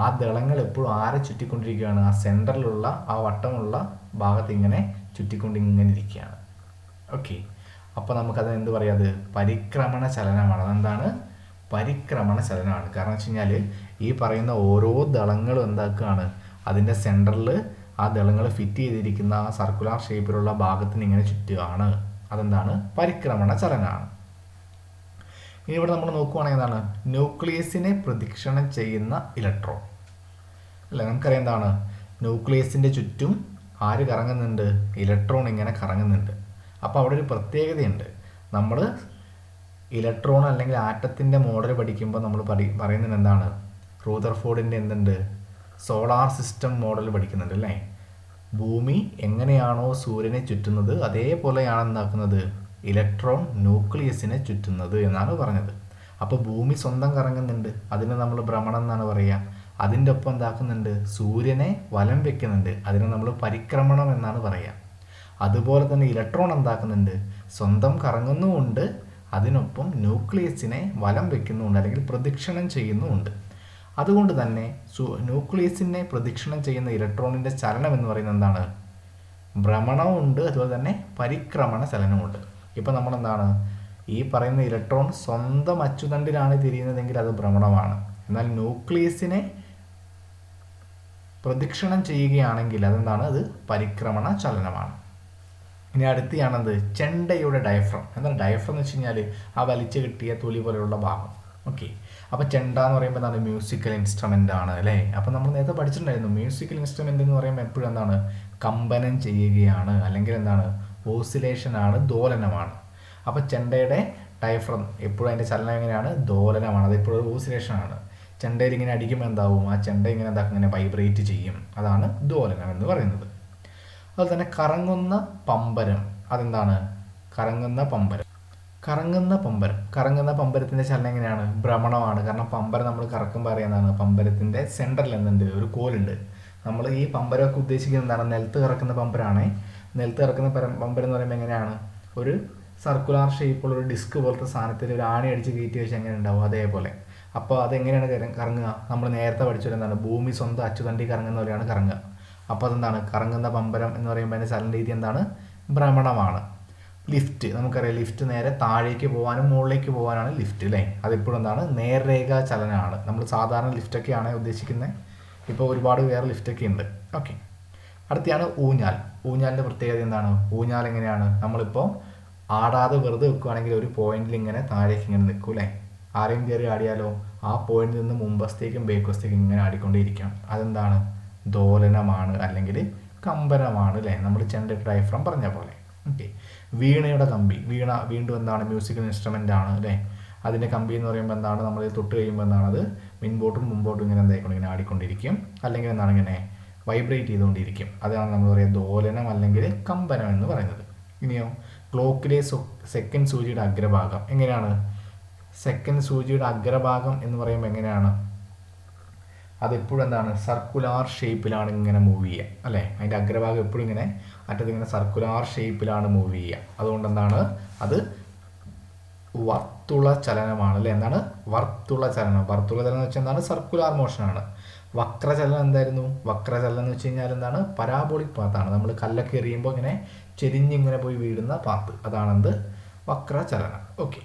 ആ ദളങ്ങൾ എപ്പോഴും ആരെ ചുറ്റിക്കൊണ്ടിരിക്കുകയാണ്, ആ സെൻറ്ററിലുള്ള ആ വട്ടമുള്ള ഭാഗത്ത് ഇങ്ങനെ ചുറ്റിക്കൊണ്ടിങ്ങനെ ഇരിക്കുകയാണ്. ഓക്കെ, അപ്പോൾ നമുക്കത് എന്ത് പറയാം, അത് പരിക്രമണ ചലനമാണ്. അതെന്താണ്, പരിക്രമണ ചലനമാണ്. കാരണം വെച്ച് കഴിഞ്ഞാൽ ഈ പറയുന്ന ഓരോ ദളങ്ങളും എന്താക്കുകയാണ്, അതിൻ്റെ സെൻറ്ററിൽ ആ ദളങ്ങൾ ഫിറ്റ് ചെയ്തിരിക്കുന്ന ആ സർക്കുലാർ ഷേപ്പിലുള്ള ഭാഗത്തിന് ഇങ്ങനെ ചുറ്റുകയാണ്. അതെന്താണ്, പരിക്രമണ ചലനമാണ്. ഇനി ഇവിടെ നമ്മൾ നോക്കുവാണെങ്കിൽ എന്താണ്, ന്യൂക്ലിയസിനെ പ്രദക്ഷിണം ചെയ്യുന്ന ഇലക്ട്രോൺ അല്ലേ. നമുക്കറിയാം എന്താണ്, ന്യൂക്ലിയസിൻ്റെ ചുറ്റും ആര് കറങ്ങുന്നുണ്ട്, ഇലക്ട്രോൺ ഇങ്ങനെ കറങ്ങുന്നുണ്ട്. അപ്പോൾ അവിടെ ഒരു പ്രത്യേകതയുണ്ട്. നമ്മൾ ഇലക്ട്രോൺ അല്ലെങ്കിൽ ആറ്റത്തിൻ്റെ മോഡൽ പഠിക്കുമ്പോൾ നമ്മൾ പറയുന്നത് എന്താണ്, റൂദർഫോർഡിൻ്റെ എന്തുണ്ട്, സോളാർ സിസ്റ്റം മോഡൽ പഠിക്കുന്നുണ്ട് അല്ലേ. ഭൂമി എങ്ങനെയാണോ സൂര്യനെ ചുറ്റുന്നത് അതേപോലെയാണ് എന്താക്കുന്നത്, ഇലക്ട്രോൺ ന്യൂക്ലിയസിനെ ചുറ്റുന്നത് എന്നാണ് പറഞ്ഞത്. അപ്പോൾ ഭൂമി സ്വന്തം കറങ്ങുന്നുണ്ട്, അതിന് നമ്മൾ ഭ്രമണം എന്നാണ് പറയുക. അതിൻ്റെ ഒപ്പം എന്താക്കുന്നുണ്ട്, സൂര്യനെ വലം വെക്കുന്നുണ്ട്, അതിനെ നമ്മൾ പരിക്രമണം എന്നാണ് പറയുക. അതുപോലെ തന്നെ ഇലക്ട്രോൺ എന്താക്കുന്നുണ്ട്, സ്വന്തം കറങ്ങുന്നുമുണ്ട്, അതിനൊപ്പം ന്യൂക്ലിയസിനെ വലം വെക്കുന്നുമുണ്ട്, അല്ലെങ്കിൽ പ്രദക്ഷിണം ചെയ്യുന്നുമുണ്ട്. അതുകൊണ്ട് തന്നെ ന്യൂക്ലിയസിനെ പ്രദക്ഷിണം ചെയ്യുന്ന ഇലക്ട്രോണിൻ്റെ ചലനം എന്ന് പറയുന്നത് എന്താണ്, ഭ്രമണമുണ്ട്, അതുപോലെ തന്നെ പരിക്രമണ ചലനമുണ്ട്. ഇപ്പം നമ്മളെന്താണ്, ഈ പറയുന്ന ഇലക്ട്രോൺ സ്വന്തം അച്ചുതണ്ടിലാണ് തിരിയുന്നതെങ്കിൽ അത് ഭ്രമണമാണ്. എന്നാൽ ന്യൂക്ലിയസിനെ പ്രദക്ഷിണം ചെയ്യുകയാണെങ്കിൽ അതെന്താണ്, അത് പരിക്രമണ ചലനമാണ്. ഇനി അടുത്തെയാണത് ചെണ്ടയുടെ ഡയഫ്രം. എന്താണ് ഡയഫ്രം എന്ന് വെച്ച് കഴിഞ്ഞാൽ ആ വലിച്ചു കിട്ടിയ തൊലി പോലെയുള്ള ഭാഗം. ഓക്കെ, അപ്പോൾ ചെണ്ട എന്ന് പറയുമ്പോൾ എന്താണ്, മ്യൂസിക്കൽ ഇൻസ്ട്രുമെൻ്റ് ആണ് അല്ലേ. അപ്പോൾ നമ്മൾ നേരത്തെ പഠിച്ചിട്ടുണ്ടായിരുന്നു, മ്യൂസിക്കൽ ഇൻസ്ട്രുമെൻ്റ് എന്ന് പറയുമ്പോൾ എപ്പോഴും എന്താണ്, കമ്പനം ചെയ്യുകയാണ്, അല്ലെങ്കിൽ എന്താണ്, ഓസിലേഷൻ ആണ്, ദോലനമാണ്. അപ്പോൾ ചെണ്ടയുടെ ഡയഫ്രം എപ്പോഴും അതിൻ്റെ ചലനം എങ്ങനെയാണ്, ദോലനമാണ്, അതെപ്പോഴും ഓസിലേഷൻ ആണ്. ചെണ്ടയിൽ ഇങ്ങനെ അടിക്കുമ്പോൾ എന്താവും, ആ ചെണ്ട ഇങ്ങനെ എന്താക്കും, ഇങ്ങനെ വൈബ്രേറ്റ് ചെയ്യും, അതാണ് ദോലനം എന്ന് പറയുന്നത്. അതുപോലെ തന്നെ കറങ്ങുന്ന പമ്പരം, അതെന്താണ്, കറങ്ങുന്ന പമ്പരം. കറങ്ങുന്ന പമ്പരത്തിൻ്റെ ചലനം എങ്ങനെയാണ്, ഭ്രമണമാണ്. കാരണം പമ്പരം നമ്മൾ കറക്കുമ്പോൾ അറിയാവുന്നതാണ്, പമ്പരത്തിൻ്റെ സെൻറ്ററിൽ എന്തുണ്ട്, ഒരു കോലുണ്ട്. നമ്മൾ ഈ പമ്പരമൊക്കെ ഉദ്ദേശിക്കുന്നത് എന്താണ്, നിലത്ത് കറക്കുന്ന പമ്പരമാണ്. നിലത്ത് കറക്കുന്ന പമ്പരം എന്ന് പറയുമ്പോൾ എങ്ങനെയാണ്, ഒരു സർക്കുലാർ ഷേപ്പുള്ള ഒരു ഡിസ്ക് പോലത്തെ സാധനത്തിൽ ഒരു ആണി അടിച്ച് കയറ്റി വെച്ച് എങ്ങനെ ഉണ്ടാവും, അതേപോലെ. അപ്പോൾ അതെങ്ങനെയാണ് കറങ്ങുക, നമ്മൾ നേരത്തെ പഠിച്ചത് എന്താണ്, ഭൂമി സ്വന്തം അച്ചുതണ്ടി കറങ്ങുന്ന പോലെയാണ് കറങ്ങുക. അപ്പോൾ അതെന്താണ്, കറങ്ങുന്ന പമ്പരം എന്ന് പറയുമ്പോൾ അതിൻ്റെ ചലന രീതി എന്താണ്, ഭ്രമണമാണ്. ലിഫ്റ്റ് നമുക്കറിയാം, ലിഫ്റ്റ് നേരെ താഴേക്ക് പോകാനും മുകളിലേക്ക് പോകാനാണ് ലിഫ്റ്റ് അല്ലേ. അതിപ്പോഴും എന്താണ്, നേർരേഖാ ചലനമാണ്. നമ്മൾ സാധാരണ ലിഫ്റ്റൊക്കെയാണ് ഉദ്ദേശിക്കുന്നത്. ഇപ്പോൾ ഒരുപാട് വേറെ ലിഫ്റ്റൊക്കെ ഉണ്ട്. ഓക്കെ, അടുത്തെയാണ് ഊഞ്ഞാൽ. ഊഞ്ഞാലിൻ്റെ പ്രത്യേകത എന്താണ്? ഊഞ്ഞാൽ എങ്ങനെയാണ്, നമ്മളിപ്പോൾ ആടാതെ വെറുതെ വെക്കുകയാണെങ്കിൽ ഒരു പോയിന്റിൽ ഇങ്ങനെ താഴേക്ക് ഇങ്ങനെ നിൽക്കും അല്ലേ. ആരെയും കയറി ആടിയാലോ ആ പോയിന്റിൽ നിന്ന് മുമ്പസ്തേക്കും ബേക്കോസ്തേക്കും ഇങ്ങനെ ആടിക്കൊണ്ടേയിരിക്കണം. അതെന്താണ്, ദോലനമാണ് അല്ലെങ്കിൽ കമ്പനമാണ് അല്ലേ. നമ്മൾ ചെണ്ട ഡയഫ്രം പറഞ്ഞ പോലെ. ഓക്കെ, വീണയുടെ കമ്പി, വീണ വീണ്ടും എന്താണ്, മ്യൂസിക്കൽ ഇൻസ്ട്രുമെൻ്റ് ആണ് അല്ലേ. അതിൻ്റെ കമ്പി എന്ന് പറയുമ്പോൾ എന്താണ്, നമ്മൾ തൊട്ട് കഴിയുമ്പോൾ എന്താണ്, അത് മുൻപോട്ടും മുമ്പോട്ടും ഇങ്ങനെ എന്തായിക്കൊണ്ട് ഇങ്ങനെ ആടിക്കൊണ്ടിരിക്കും, അല്ലെങ്കിൽ എന്താണ് ഇങ്ങനെ വൈബ്രേറ്റ് ചെയ്തുകൊണ്ടിരിക്കും. അതാണ് നമ്മൾ പറയുക ദോലനം അല്ലെങ്കിൽ കമ്പനം എന്ന് പറയുന്നത്. ഇനിയോ ക്ലോക്കിലെ സെക്കൻഡ് സൂചിയുടെ അഗ്രഭാഗം എങ്ങനെയാണ്? സെക്കൻഡ് സൂചിയുടെ അഗ്രഭാഗം എന്ന് പറയുമ്പോൾ എങ്ങനെയാണ്, അതെപ്പോഴും എന്താണ്, സർക്കുലാർ ഷേപ്പിലാണ് ഇങ്ങനെ മൂവ് ചെയ്യുക അല്ലേ. അതിൻ്റെ അഗ്രഭാഗം എപ്പോഴും ഇങ്ങനെ അറ്റത്ത് ഇങ്ങനെ സർക്കുലാർ ഷേപ്പിലാണ് മൂവ് ചെയ്യുക. അതുകൊണ്ട് എന്താണ്, അത് വർത്തുള ചലനമാണ് അല്ലേ. എന്താണ് വർത്തുള ചലനം? വർത്തുള ചലനം എന്ന് വെച്ചാൽ എന്താണ്, സർക്കുലാർ മോഷനാണ്. വക്രചലനം എന്തായിരുന്നു? വക്രചലനം എന്ന് വെച്ച് കഴിഞ്ഞാൽ എന്താണ്, പരാബോളിക് പാത്താണ്. നമ്മൾ കല്ലൊക്കെ എറിയുമ്പോൾ ഇങ്ങനെ ചെരിഞ്ഞിങ്ങനെ പോയി വീഴുന്ന പാത്ത്, അതാണെന്ത്, വക്രചലനം. ഓക്കെ,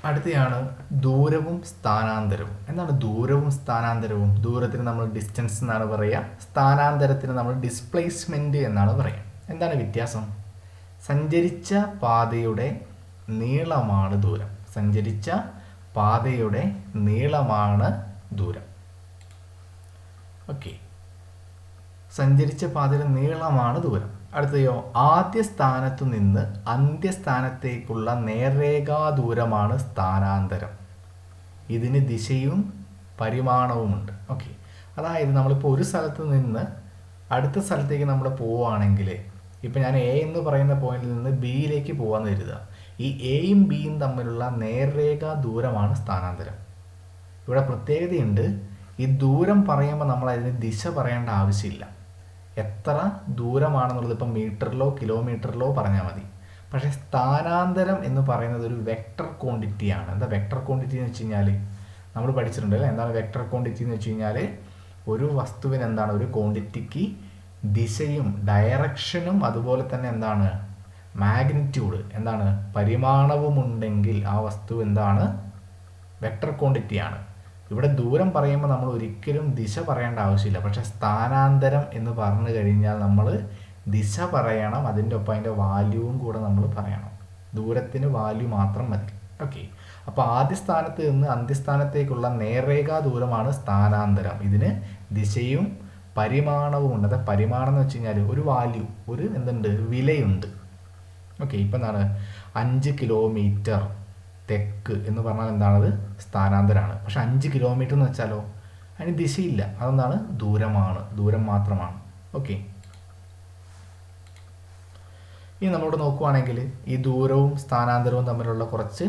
അടുത്തയാണ് ദൂരവും സ്ഥാനാന്തരവും. എന്താണ് ദൂരവും സ്ഥാനാന്തരവും? ദൂരത്തിന് നമ്മൾ ഡിസ്റ്റൻസ് എന്നാണ് പറയുക, സ്ഥാനാന്തരത്തിന് നമ്മൾ ഡിസ്പ്ലേസ്മെൻറ്റ് എന്നാണ് പറയുക. എന്താണ് വ്യത്യാസം? സഞ്ചരിച്ച പാതയുടെ നീളമാണ് ദൂരം. സഞ്ചരിച്ച പാതയുടെ നീളമാണ് ദൂരം. ഓക്കെ, സഞ്ചരിച്ച പാതയുടെ നീളമാണ് ദൂരം. അടുത്തയോ, ആദ്യ സ്ഥാനത്തു നിന്ന് അന്ത്യസ്ഥാനത്തേക്കുള്ള നേർരേഖാ ദൂരമാണ് സ്ഥാനാന്തരം. ഇതിന് ദിശയും പരിമാണവുമുണ്ട്. ഓക്കെ, അതായത് നമ്മളിപ്പോൾ ഒരു സ്ഥലത്ത് നിന്ന് അടുത്ത സ്ഥലത്തേക്ക് നമ്മൾ പോവുകയാണെങ്കിൽ, ഇപ്പം ഞാൻ എ എന്ന് പറയുന്ന പോയിന്റിൽ നിന്ന് ബിയിലേക്ക് പോകാമെന്ന് കരുതുക. ഈ എയും ബിയും തമ്മിലുള്ള നേർരേഖാ ദൂരമാണ് സ്ഥാനാന്തരം. ഇവിടെ പ്രത്യേകതയുണ്ട്, ഈ ദൂരം പറയുമ്പോൾ നമ്മൾ അതിന് ദിശ പറയേണ്ട ആവശ്യമില്ല. എത്ര ദൂരമാണെന്നുള്ളത് ഇപ്പം മീറ്ററിലോ കിലോമീറ്ററിലോ പറഞ്ഞാൽ മതി. പക്ഷേ സ്ഥാനാന്തരം എന്ന് പറയുന്നത് ഒരു വെക്ടർ ക്വാണ്ടിറ്റിയാണ്. എന്താ വെക്ടർ ക്വാണ്ടിറ്റി എന്ന് വെച്ച് കഴിഞ്ഞാൽ നമ്മൾ പഠിച്ചിട്ടുണ്ട് അല്ലേ. എന്താണ് വെക്ടർ ക്വാണ്ടിറ്റി എന്ന് വെച്ച് കഴിഞ്ഞാൽ, ഒരു വസ്തുവിന് എന്താണ്, ഒരു ക്വാണ്ടിറ്റിക്ക് ദിശയും ഡയറക്ഷനും അതുപോലെ തന്നെ എന്താണ് മാഗ്നിറ്റ്യൂഡ്, എന്താണ് പരിമാണവും ഉണ്ടെങ്കിൽ ആ വസ്തു എന്താണ്, വെക്ടർ ക്വാണ്ടിറ്റിയാണ്. ഇവിടെ ദൂരം പറയുമ്പോൾ നമ്മൾ ഒരിക്കലും ദിശ പറയേണ്ട ആവശ്യമില്ല. പക്ഷേ സ്ഥാനാന്തരം എന്ന് പറഞ്ഞു കഴിഞ്ഞാൽ നമ്മൾ ദിശ പറയണം, അതിൻ്റെ ഒപ്പം അതിൻ്റെ വാല്യൂവും കൂടെ നമ്മൾ പറയണം. ദൂരത്തിന് വാല്യൂ മാത്രം മതി. ഓക്കെ, അപ്പോൾ ആദ്യ സ്ഥാനത്ത് നിന്ന് അന്ത്യസ്ഥാനത്തേക്കുള്ള നേർരേഖാ ദൂരമാണ് സ്ഥാനാന്തരം. ഇതിന് ദിശയും പരിമാണവും ഉണ്ട്. അത് പരിമാണം എന്ന് വെച്ച് കഴിഞ്ഞാൽ ഒരു വാല്യൂ, ഒരു എന്തുണ്ട്, വിലയുണ്ട്. ഓക്കെ, ഇപ്പം എന്താണ് 5 കിലോമീറ്റർ തെക്ക് എന്ന് പറഞ്ഞാൽ എന്താണത്, സ്ഥാനാന്തരമാണ്. പക്ഷെ 5 കിലോമീറ്റർ എന്ന് വെച്ചാലോ അതിന് ദിശയില്ല, അതെന്താണ്, ദൂരമാണ്, ദൂരം മാത്രമാണ്. ഓക്കെ, ഇനി നമ്മളോട് നോക്കുവാണെങ്കിൽ ഈ ദൂരവും സ്ഥാനാന്തരവും തമ്മിലുള്ള കുറച്ച്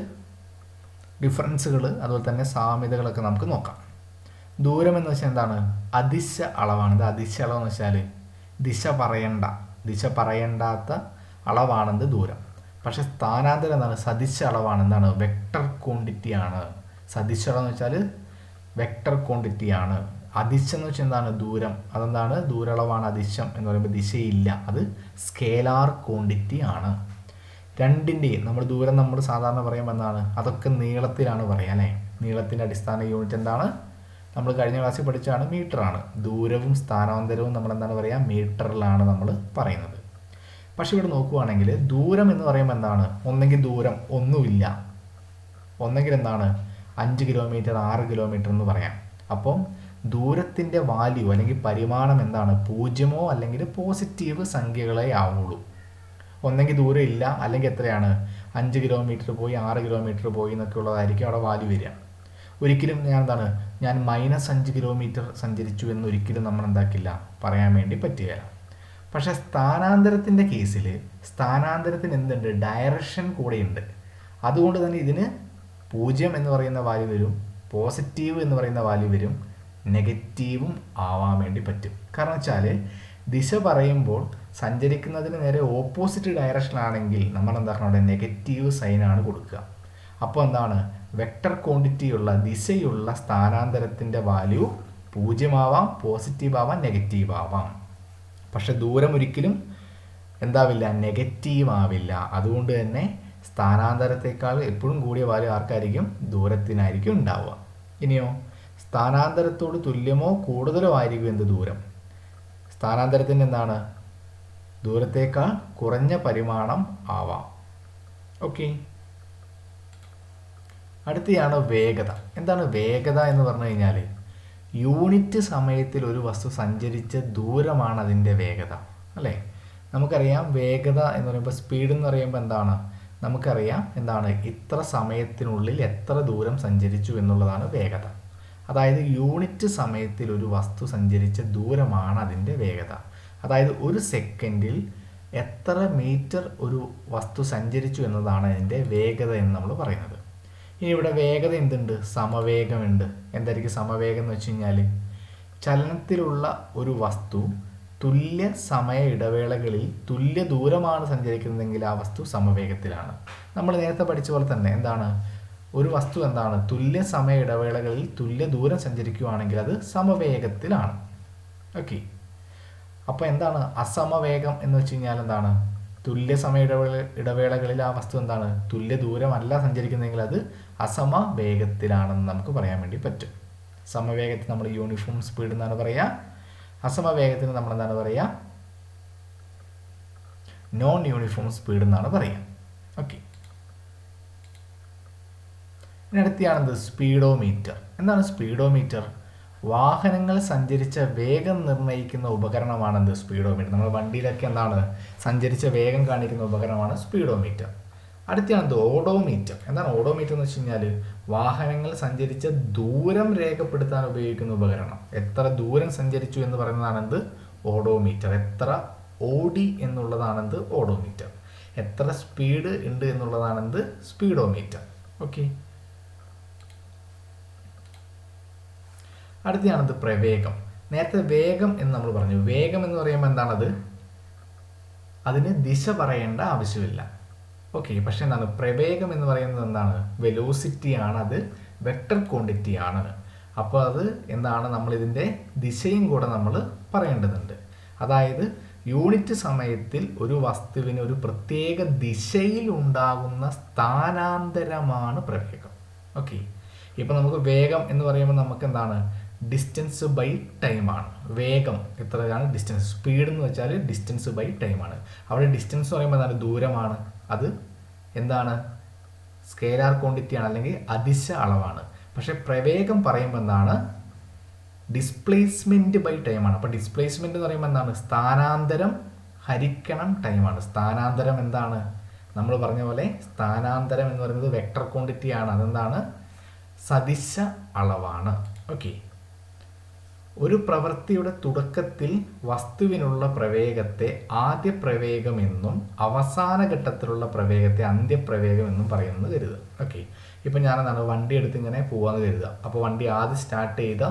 ഡിഫറൻസുകൾ അതുപോലെ തന്നെ സാമ്യതകളൊക്കെ നമുക്ക് നോക്കാം. ദൂരം എന്ന് വെച്ചാൽ എന്താണ്, അതിശ അളവാണ്. ഇത് അതിശ അളവെന്ന് വെച്ചാൽ ദിശ പറയേണ്ടാത്ത അളവാണെന്ത് ദൂരം. പക്ഷെ സ്ഥാനാന്തരം എന്താണ്, സദിശ അളവാണ്. എന്താണ്, വെക്ടർ ക്വാണ്ടിറ്റിയാണ്. സദിശ അളവെന്ന് വെച്ചാൽ വെക്ടർ ക്വാണ്ടിറ്റിയാണ്. അതിശം എന്ന് വെച്ചാൽ എന്താണ്, ദൂരം. അതെന്താണ്, ദൂരളവാണ്. അതിശം എന്ന് പറയുമ്പോൾ ദിശയില്ല, അത് സ്കേലാർ ക്വാണ്ടിറ്റി ആണ്. രണ്ടിൻ്റെയും നമ്മൾ ദൂരം നമ്മൾ സാധാരണ പറയുമ്പോൾ എന്താണ്, അതൊക്കെ നീളത്തിലാണ് പറയുക അല്ലേ. നീളത്തിൻ്റെ അടിസ്ഥാന യൂണിറ്റ് എന്താണ്, നമ്മൾ കഴിഞ്ഞ ക്ലാസ്സിൽ പഠിച്ചാണ്, മീറ്ററാണ്. ദൂരവും സ്ഥാനാന്തരവും നമ്മൾ എന്താണ് പറയുക, മീറ്ററിലാണ് നമ്മൾ പറയുന്നത്. പക്ഷെ ഇവിടെ നോക്കുവാണെങ്കിൽ ദൂരം എന്ന് പറയുമ്പോൾ എന്താണ്, ഒന്നെങ്കിൽ ദൂരം ഒന്നുമില്ല, ഒന്നെങ്കിൽ എന്താണ് 5 കിലോമീറ്റർ 6 കിലോമീറ്റർ എന്ന് പറയാം. അപ്പം ദൂരത്തിൻ്റെ വാല്യൂ അല്ലെങ്കിൽ പരിമാണം എന്താണ്, 0 അല്ലെങ്കിൽ പോസിറ്റീവ് സംഖ്യകളെ ആവുള്ളൂ. ഒന്നെങ്കിൽ ദൂരം ഇല്ല, അല്ലെങ്കിൽ എത്രയാണ് 5 കിലോമീറ്റർ പോയി 6 കിലോമീറ്റർ പോയി എന്നൊക്കെ ഉള്ളതായിരിക്കും അവിടെ വാല്യൂ വരിക. ഒരിക്കലും ഞാൻ -5 കിലോമീറ്റർ സഞ്ചരിച്ചു എന്നൊരിക്കലും നമ്മൾ എന്താക്കില്ല, പറയാൻ വേണ്ടി പറ്റുകയില്ല. പക്ഷേ സ്ഥാനാന്തരത്തിൻ്റെ കേസിൽ സ്ഥാനാന്തരത്തിന് എന്തുണ്ട്, ഡയറക്ഷൻ കൂടെയുണ്ട്. അതുകൊണ്ട് തന്നെ ഇതിന് 0 എന്ന് പറയുന്ന വാല്യൂ വരും, പോസിറ്റീവ് എന്ന് പറയുന്ന വാല്യൂ വരും, നെഗറ്റീവും ആവാൻ വേണ്ടി പറ്റും. കാരണം വെച്ചാൽ ദിശ പറയുമ്പോൾ സഞ്ചരിക്കുന്നതിന് നേരെ ഓപ്പോസിറ്റ് ഡയറക്ഷനാണെങ്കിൽ നമ്മൾ എന്താക്കണം, അവിടെ നെഗറ്റീവ് സൈനാണ് കൊടുക്കുക. അപ്പോൾ എന്താണ്, വെക്ടർ ക്വാണ്ടിറ്റിയുള്ള ദിശയുള്ള സ്ഥാനാന്തരത്തിൻ്റെ വാല്യൂ 0 ആവാം, പോസിറ്റീവ് ആവാം, നെഗറ്റീവ് ആവാം. പക്ഷെ ദൂരം ഒരിക്കലും എന്താവില്ല, നെഗറ്റീവ് ആവില്ല. അതുകൊണ്ട് തന്നെ സ്ഥാനാന്തരത്തേക്കാൾ എപ്പോഴും കൂടിയ വാല്യൂ ആർക്കായിരിക്കും? ദൂരത്തിനായിരിക്കും ഉണ്ടാവുക. ഇനിയോ സ്ഥാനാന്തരത്തോട് തുല്യമോ കൂടുതലോ ആയിരിക്കും എന്ത് ദൂരം? സ്ഥാനാന്തരത്തിന് എന്താണ്? ദൂരത്തേക്കാൾ കുറഞ്ഞ പരിമാണം ആവാം. ഓക്കെ. അടുത്തയാണ് വേഗത. എന്താണ് വേഗത എന്ന് പറഞ്ഞു കഴിഞ്ഞാൽ യൂണിറ്റ് സമയത്തിൽ ഒരു വസ്തു സഞ്ചരിച്ച ദൂരമാണ് അതിൻ്റെ വേഗത, അല്ലേ? നമുക്കറിയാം വേഗത എന്ന് പറയുമ്പോൾ, സ്പീഡ് എന്ന് പറയുമ്പോൾ എന്താണ്? നമുക്കറിയാം എന്താണ്? ഇത്ര സമയത്തിനുള്ളിൽ എത്ര ദൂരം സഞ്ചരിച്ചു എന്നുള്ളതാണ് വേഗത. അതായത് യൂണിറ്റ് സമയത്തിൽ ഒരു വസ്തു സഞ്ചരിച്ച ദൂരമാണ് അതിൻ്റെ വേഗത. അതായത് ഒരു സെക്കൻഡിൽ എത്ര മീറ്റർ ഒരു വസ്തു സഞ്ചരിച്ചു എന്നതാണ് അതിൻ്റെ വേഗത എന്ന് നമ്മൾ പറയുന്നത്. ഇനി ഇവിടെ വേഗത എന്തുണ്ട്? സമവേഗമുണ്ട്. എന്തായിരിക്കും സമവേഗം എന്ന് വെച്ച് കഴിഞ്ഞാൽ ചലനത്തിലുള്ള ഒരു വസ്തു തുല്യ സമയ ഇടവേളകളിൽ തുല്യ ദൂരമാണ് സഞ്ചരിക്കുന്നതെങ്കിൽ ആ വസ്തു സമവേഗത്തിലാണ്. നമ്മൾ നേരത്തെ പഠിച്ച പോലെ തന്നെ എന്താണ്? ഒരു വസ്തു എന്താണ്? തുല്യ സമയ ഇടവേളകളിൽ തുല്യ ദൂരം സഞ്ചരിക്കുകയാണെങ്കിൽ അത് സമവേഗത്തിലാണ്. ഓക്കെ. അപ്പോൾ എന്താണ് അസമവേഗം എന്ന് വെച്ച് കഴിഞ്ഞാൽ എന്താണ്? തുല്യ സമയ ഇടവേളകളിൽ ആ വസ്തു എന്താണ്? തുല്യ ദൂരമല്ല സഞ്ചരിക്കുന്നതെങ്കിൽ അത് അസമവേഗത്തിലാണെന്ന് നമുക്ക് പറയാൻ വേണ്ടി പറ്റും. സമവേഗത്തിൽ നമ്മൾ യൂണിഫോം സ്പീഡ് എന്നാണ് പറയുക. അസമവേഗത്തിന് നമ്മൾ എന്താണ് പറയുക? നോൺ യൂണിഫോം സ്പീഡ് എന്നാണ് പറയുക. ഓക്കെ. ഇനി അടുത്തയാണെന്ത്? സ്പീഡോമീറ്റർ. എന്താണ് സ്പീഡോമീറ്റർ? വാഹനങ്ങൾ സഞ്ചരിച്ച വേഗം നിർണ്ണയിക്കുന്ന ഉപകരണമാണെന്ത്? സ്പീഡോമീറ്റർ. നമ്മൾ വണ്ടിയിലൊക്കെ എന്താണ്? സഞ്ചരിച്ച വേഗം കാണിക്കുന്ന ഉപകരണമാണ് സ്പീഡോമീറ്റർ. അടുത്തയാണെന്ത്? ഓഡോമീറ്റർ. എന്താണ് ഓഡോമീറ്റർ എന്ന് വെച്ച് കഴിഞ്ഞാൽ വാഹനങ്ങൾ സഞ്ചരിച്ച ദൂരം രേഖപ്പെടുത്താൻ ഉപയോഗിക്കുന്ന ഉപകരണം. എത്ര ദൂരം സഞ്ചരിച്ചു എന്ന് പറയുന്നതാണെന്ത്? ഓഡോമീറ്റർ. എത്ര ഓടി എന്നുള്ളതാണെന്ത്? ഓഡോമീറ്റർ. എത്ര സ്പീഡ് ഉണ്ട് എന്നുള്ളതാണെന്ത്? സ്പീഡോമീറ്റർ. ഓക്കെ. അടുത്തയാണത് പ്രവേഗം. നേരത്തെ വേഗം എന്ന് നമ്മൾ പറഞ്ഞു. വേഗം എന്ന് പറയുമ്പോൾ എന്താണത്? അതിന് ദിശ പറയേണ്ട ആവശ്യമില്ല. ഓക്കെ. പക്ഷെ എന്താണ് പ്രവേഗം എന്ന് പറയുന്നത്? എന്താണ്? വെലോസിറ്റി ആണ്. അത് വെക്ടർ ക്വാണ്ടിറ്റി ആണ്. അപ്പോൾ അത് എന്താണ്? നമ്മളിതിൻ്റെ ദിശയും കൂടെ നമ്മൾ പറയേണ്ടതുണ്ട്. അതായത് യൂണിറ്റ് സമയത്തിൽ ഒരു വസ്തുവിന് ഒരു പ്രത്യേക ദിശയിൽ ഉണ്ടാകുന്ന സ്ഥാനാന്തരമാണ് പ്രവേഗം. ഓക്കെ. ഇപ്പം നമുക്ക് വേഗം എന്ന് പറയുമ്പോൾ നമുക്ക് എന്താണ്? ഡിസ്റ്റൻസ് ബൈ ടൈമാണ്. വേഗം എത്രയാണ്? ഡിസ്റ്റൻസ്. സ്പീഡ് എന്ന് വെച്ചാൽ ഡിസ്റ്റൻസ് ബൈ ടൈമാണ്. അവിടെ ഡിസ്റ്റൻസ് എന്ന് പറയുമ്പോൾ എന്താണ്? ദൂരമാണ്. അത് എന്താണ്? സ്കേലാർ ക്വാണ്ടിറ്റിയാണ്, അല്ലെങ്കിൽ അദിശ അളവാണ്. പക്ഷെ പ്രവേഗം പറയുമ്പോൾ എന്താണ്? ഡിസ്പ്ലേസ്മെൻറ്റ് ബൈ ടൈമാണ്. അപ്പോൾ ഡിസ്പ്ലേസ്മെൻറ്റ് എന്ന് പറയുമ്പോൾ എന്താണ്? സ്ഥാനാന്തരം ഹരിക്കണം ടൈമാണ്. സ്ഥാനാന്തരം എന്താണ്? നമ്മൾ പറഞ്ഞ പോലെ സ്ഥാനാന്തരം എന്ന് പറയുന്നത് വെക്ടർ ക്വാണ്ടിറ്റിയാണ്. അതെന്താണ്? സദിശ അളവാണ്. ഓക്കെ. ഒരു പ്രവൃത്തിയുടെ തുടക്കത്തിൽ വസ്തുവിനുള്ള പ്രവേഗത്തെ ആദ്യ പ്രവേഗമെന്നും അവസാന ഘട്ടത്തിലുള്ള പ്രവേഗത്തെ അന്ത്യപ്രവേഗം എന്നും പറയുന്നത് കരുതുക. ഓക്കെ. ഇപ്പം ഞാനെന്താണ്? വണ്ടി എടുത്ത് ഇങ്ങനെ പോകാമെന്ന് കരുതുക. അപ്പോൾ വണ്ടി ആദ്യം സ്റ്റാർട്ട് ചെയ്ത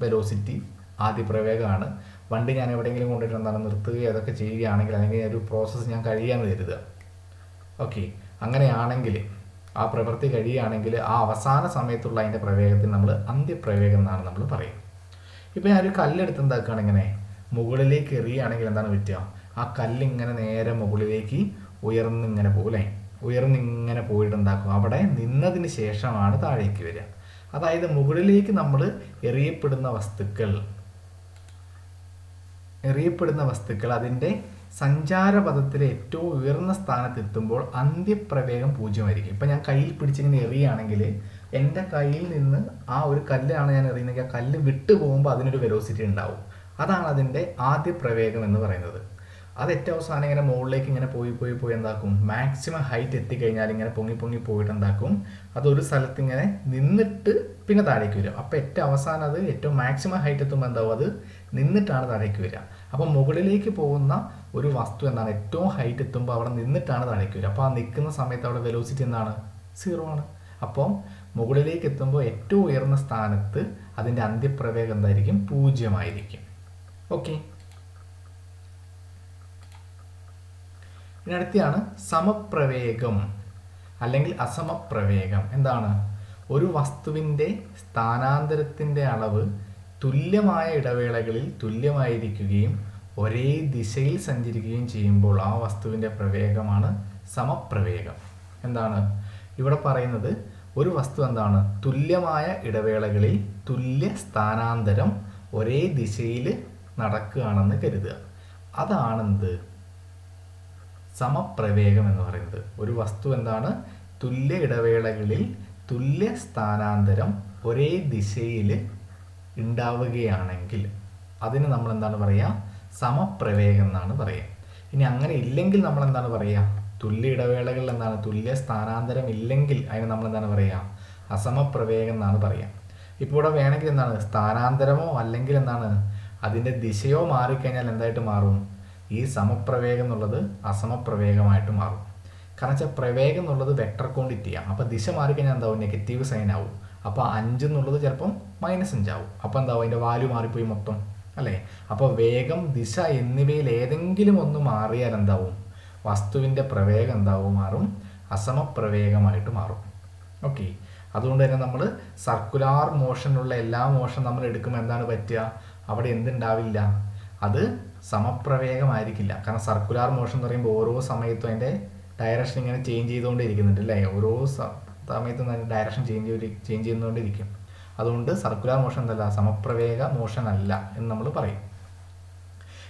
വെലോസിറ്റി ആദ്യ പ്രവേഗമാണ്. വണ്ടി ഞാൻ എവിടെയെങ്കിലും കൊണ്ടിട്ട് എന്താണ് നിർത്തുകയോ അതൊക്കെ ചെയ്യുകയാണെങ്കിൽ, അല്ലെങ്കിൽ ഒരു പ്രോസസ്സ് ഞാൻ കഴിയാമെന്ന് കരുതുക. ഓക്കെ. അങ്ങനെയാണെങ്കിൽ ആ പ്രവൃത്തി കഴിയുകയാണെങ്കിൽ ആ അവസാന സമയത്തുള്ള അതിൻ്റെ പ്രവേഗത്തിന് നമ്മൾ അന്ത്യപ്രവേഗം എന്നാണ് നമ്മൾ പറയുക. ഇപ്പോൾ ഞാനൊരു കല്ലെടുത്ത് എന്താക്കുകയാണ്? ഇങ്ങനെ മുകളിലേക്ക് എറിയുകയാണെങ്കിൽ എന്താണ് പറ്റുക? ആ കല്ലിങ്ങനെ നേരെ മുകളിലേക്ക് ഉയർന്നിങ്ങനെ പോകും, അല്ലേ? ഉയർന്നിങ്ങനെ പോയിട്ട് എന്താക്കും? അവിടെ നിന്നതിന് ശേഷമാണ് താഴേക്ക് വരിക. അതായത് മുകളിലേക്ക് നമ്മൾ എറിയപ്പെടുന്ന വസ്തുക്കൾ അതിൻ്റെ സഞ്ചാരപഥത്തിലെ ഏറ്റവും ഉയർന്ന സ്ഥാനത്തെത്തുമ്പോൾ അന്ത്യപ്രവേഗം 0 ആയിരിക്കും. ഇപ്പം ഞാൻ കയ്യിൽ പിടിച്ചിങ്ങനെ എറിയുകയാണെങ്കിൽ എൻ്റെ കയ്യിൽ നിന്ന് ആ ഒരു കല്ലാണ് ഞാൻ എറിയുന്നെങ്കിൽ ആ കല്ല് വിട്ടു പോകുമ്പോൾ അതിനൊരു വെലോസിറ്റി ഉണ്ടാവും. അതാണ് അതിൻ്റെ ആദ്യ പ്രവേഗം എന്ന് പറയുന്നത്. അത് ഏറ്റവും അവസാനം ഇങ്ങനെ മുകളിലേക്ക് ഇങ്ങനെ പോയി എന്താക്കും? മാക്സിമം ഹൈറ്റ് എത്തിക്കഴിഞ്ഞാൽ ഇങ്ങനെ പൊങ്ങി പോയിട്ട് എന്താക്കും? അതൊരു സ്ഥലത്ത് ഇങ്ങനെ നിന്നിട്ട് പിന്നെ താഴേക്ക് വരും. അപ്പോൾ ഏറ്റവും അവസാനം അത് ഏറ്റവും മാക്സിമം ഹൈറ്റ് എത്തുമ്പോൾ എന്താവും? അത് നിന്നിട്ടാണ് താഴേക്ക് വരിക. അപ്പം മുകളിലേക്ക് പോകുന്ന ഒരു വസ്തു എന്താണ്? ഏറ്റവും ഹൈറ്റ് എത്തുമ്പോൾ അവിടെ നിന്നിട്ടാണ് താഴേക്ക് വരിക. അപ്പോൾ ആ നിൽക്കുന്ന സമയത്ത് അവിടെ വെലോസിറ്റി എന്താണ്? 0 ആണ്. അപ്പം മുകളിലേക്ക് എത്തുമ്പോൾ ഏറ്റവും ഉയർന്ന സ്ഥാനത്ത് അതിൻ്റെ അന്ത്യപ്രവേഗം എന്തായിരിക്കും? 0 ആയിരിക്കും. ഓക്കെ. ഇനി അടുത്താണ് സമപ്രവേഗം അല്ലെങ്കിൽ അസമപ്രവേഗം. എന്താണ്? ഒരു വസ്തുവിൻ്റെ സ്ഥാനാന്തരത്തിൻ്റെ അളവ് തുല്യമായ ഇടവേളകളിൽ തുല്യമായിരിക്കുകയും ഒരേ ദിശയിൽ സഞ്ചരിക്കുകയും ചെയ്യുമ്പോൾ ആ വസ്തുവിൻ്റെ പ്രവേഗമാണ് സമപ്രവേഗം. എന്താണ് ഇവിടെ പറയുന്നത്? ഒരു വസ്തു എന്താണ്? തുല്യമായ ഇടവേളകളിൽ തുല്യ സ്ഥാനാന്തരം ഒരേ ദിശയിൽ നടക്കുകയാണെന്ന് കരുതുക. അതാണെന്ത്? സമപ്രവേഗം എന്ന് പറയുന്നത്. ഒരു വസ്തു എന്താണ്? തുല്യ ഇടവേളകളിൽ തുല്യ സ്ഥാനാന്തരം ഒരേ ദിശയിൽ ഉണ്ടാവുകയാണെങ്കിൽ അതിന് നമ്മൾ എന്താണ് പറയുക? സമപ്രവേഗം എന്നാണ് പറയുക. ഇനി അങ്ങനെ ഇല്ലെങ്കിൽ നമ്മൾ എന്താണ് പറയുക? തുല്യ ഇടവേളകളിൽ എന്താണ്? തുല്യ സ്ഥാനാന്തരം ഇല്ലെങ്കിൽ അതിന് നമ്മൾ എന്താണ് പറയുക? അസമപ്രവേഗം എന്നാണ് പറയുക. ഇപ്പോൾ ഇവിടെ വേണമെങ്കിൽ എന്താണ്? സ്ഥാനാന്തരമോ അല്ലെങ്കിൽ എന്താണ് അതിൻ്റെ ദിശയോ മാറിക്കഴിഞ്ഞാൽ എന്തായിട്ട് മാറും? ഈ സമപ്രവേഗം എന്നുള്ളത് അസമപ്രവേഗമായിട്ട് മാറും. കാരണം വെച്ചാൽ പ്രവേഗം എന്നുള്ളത് വെക്ടർ ക്വാണ്ടിറ്റിയാണ്. അപ്പോൾ ദിശ മാറിക്കഴിഞ്ഞാൽ എന്താവും? നെഗറ്റീവ് സൈൻ ആവും. അപ്പോൾ 5 എന്നുള്ളത് ചിലപ്പം -5 ആവും. അപ്പോൾ എന്താവും? അതിൻ്റെ വാല്യൂ മാറിപ്പോയി മൊത്തം, അല്ലേ? അപ്പോൾ വേഗം, ദിശ എന്നിവയിൽ ഏതെങ്കിലും ഒന്ന് മാറിയാൽ എന്താവും? വസ്തുവിൻ്റെ പ്രവേഗം എന്താവും? മാറും, അസമപ്രവേഗമായിട്ട് മാറും. ഓക്കെ. അതുകൊണ്ട് തന്നെ നമ്മൾ സർക്കുലാർ മോഷനുള്ള എല്ലാ മോഷൻ നമ്മൾ എടുക്കുമ്പോൾ എന്താണ് പറ്റുക? അവിടെ എന്തുണ്ടാവില്ല? അത് സമപ്രവേഗമായിരിക്കില്ല. കാരണം സർക്കുലാർ മോഷൻ എന്ന് പറയുമ്പോൾ ഓരോ സമയത്തും അതിൻ്റെ ഡയറക്ഷൻ ഇങ്ങനെ ചേഞ്ച് ചെയ്തുകൊണ്ടിരിക്കുന്നുണ്ട്, അല്ലേ? ഓരോ സമയത്തും അതിൻ്റെ ഡയറക്ഷൻ ചേഞ്ച് ചെയ്യുന്നതുകൊണ്ടിരിക്കും. അതുകൊണ്ട് സർക്കുലാർ മോഷൻ എന്തല്ല? സമപ്രവേഗ മോഷൻ അല്ല എന്ന് നമ്മൾ പറയും.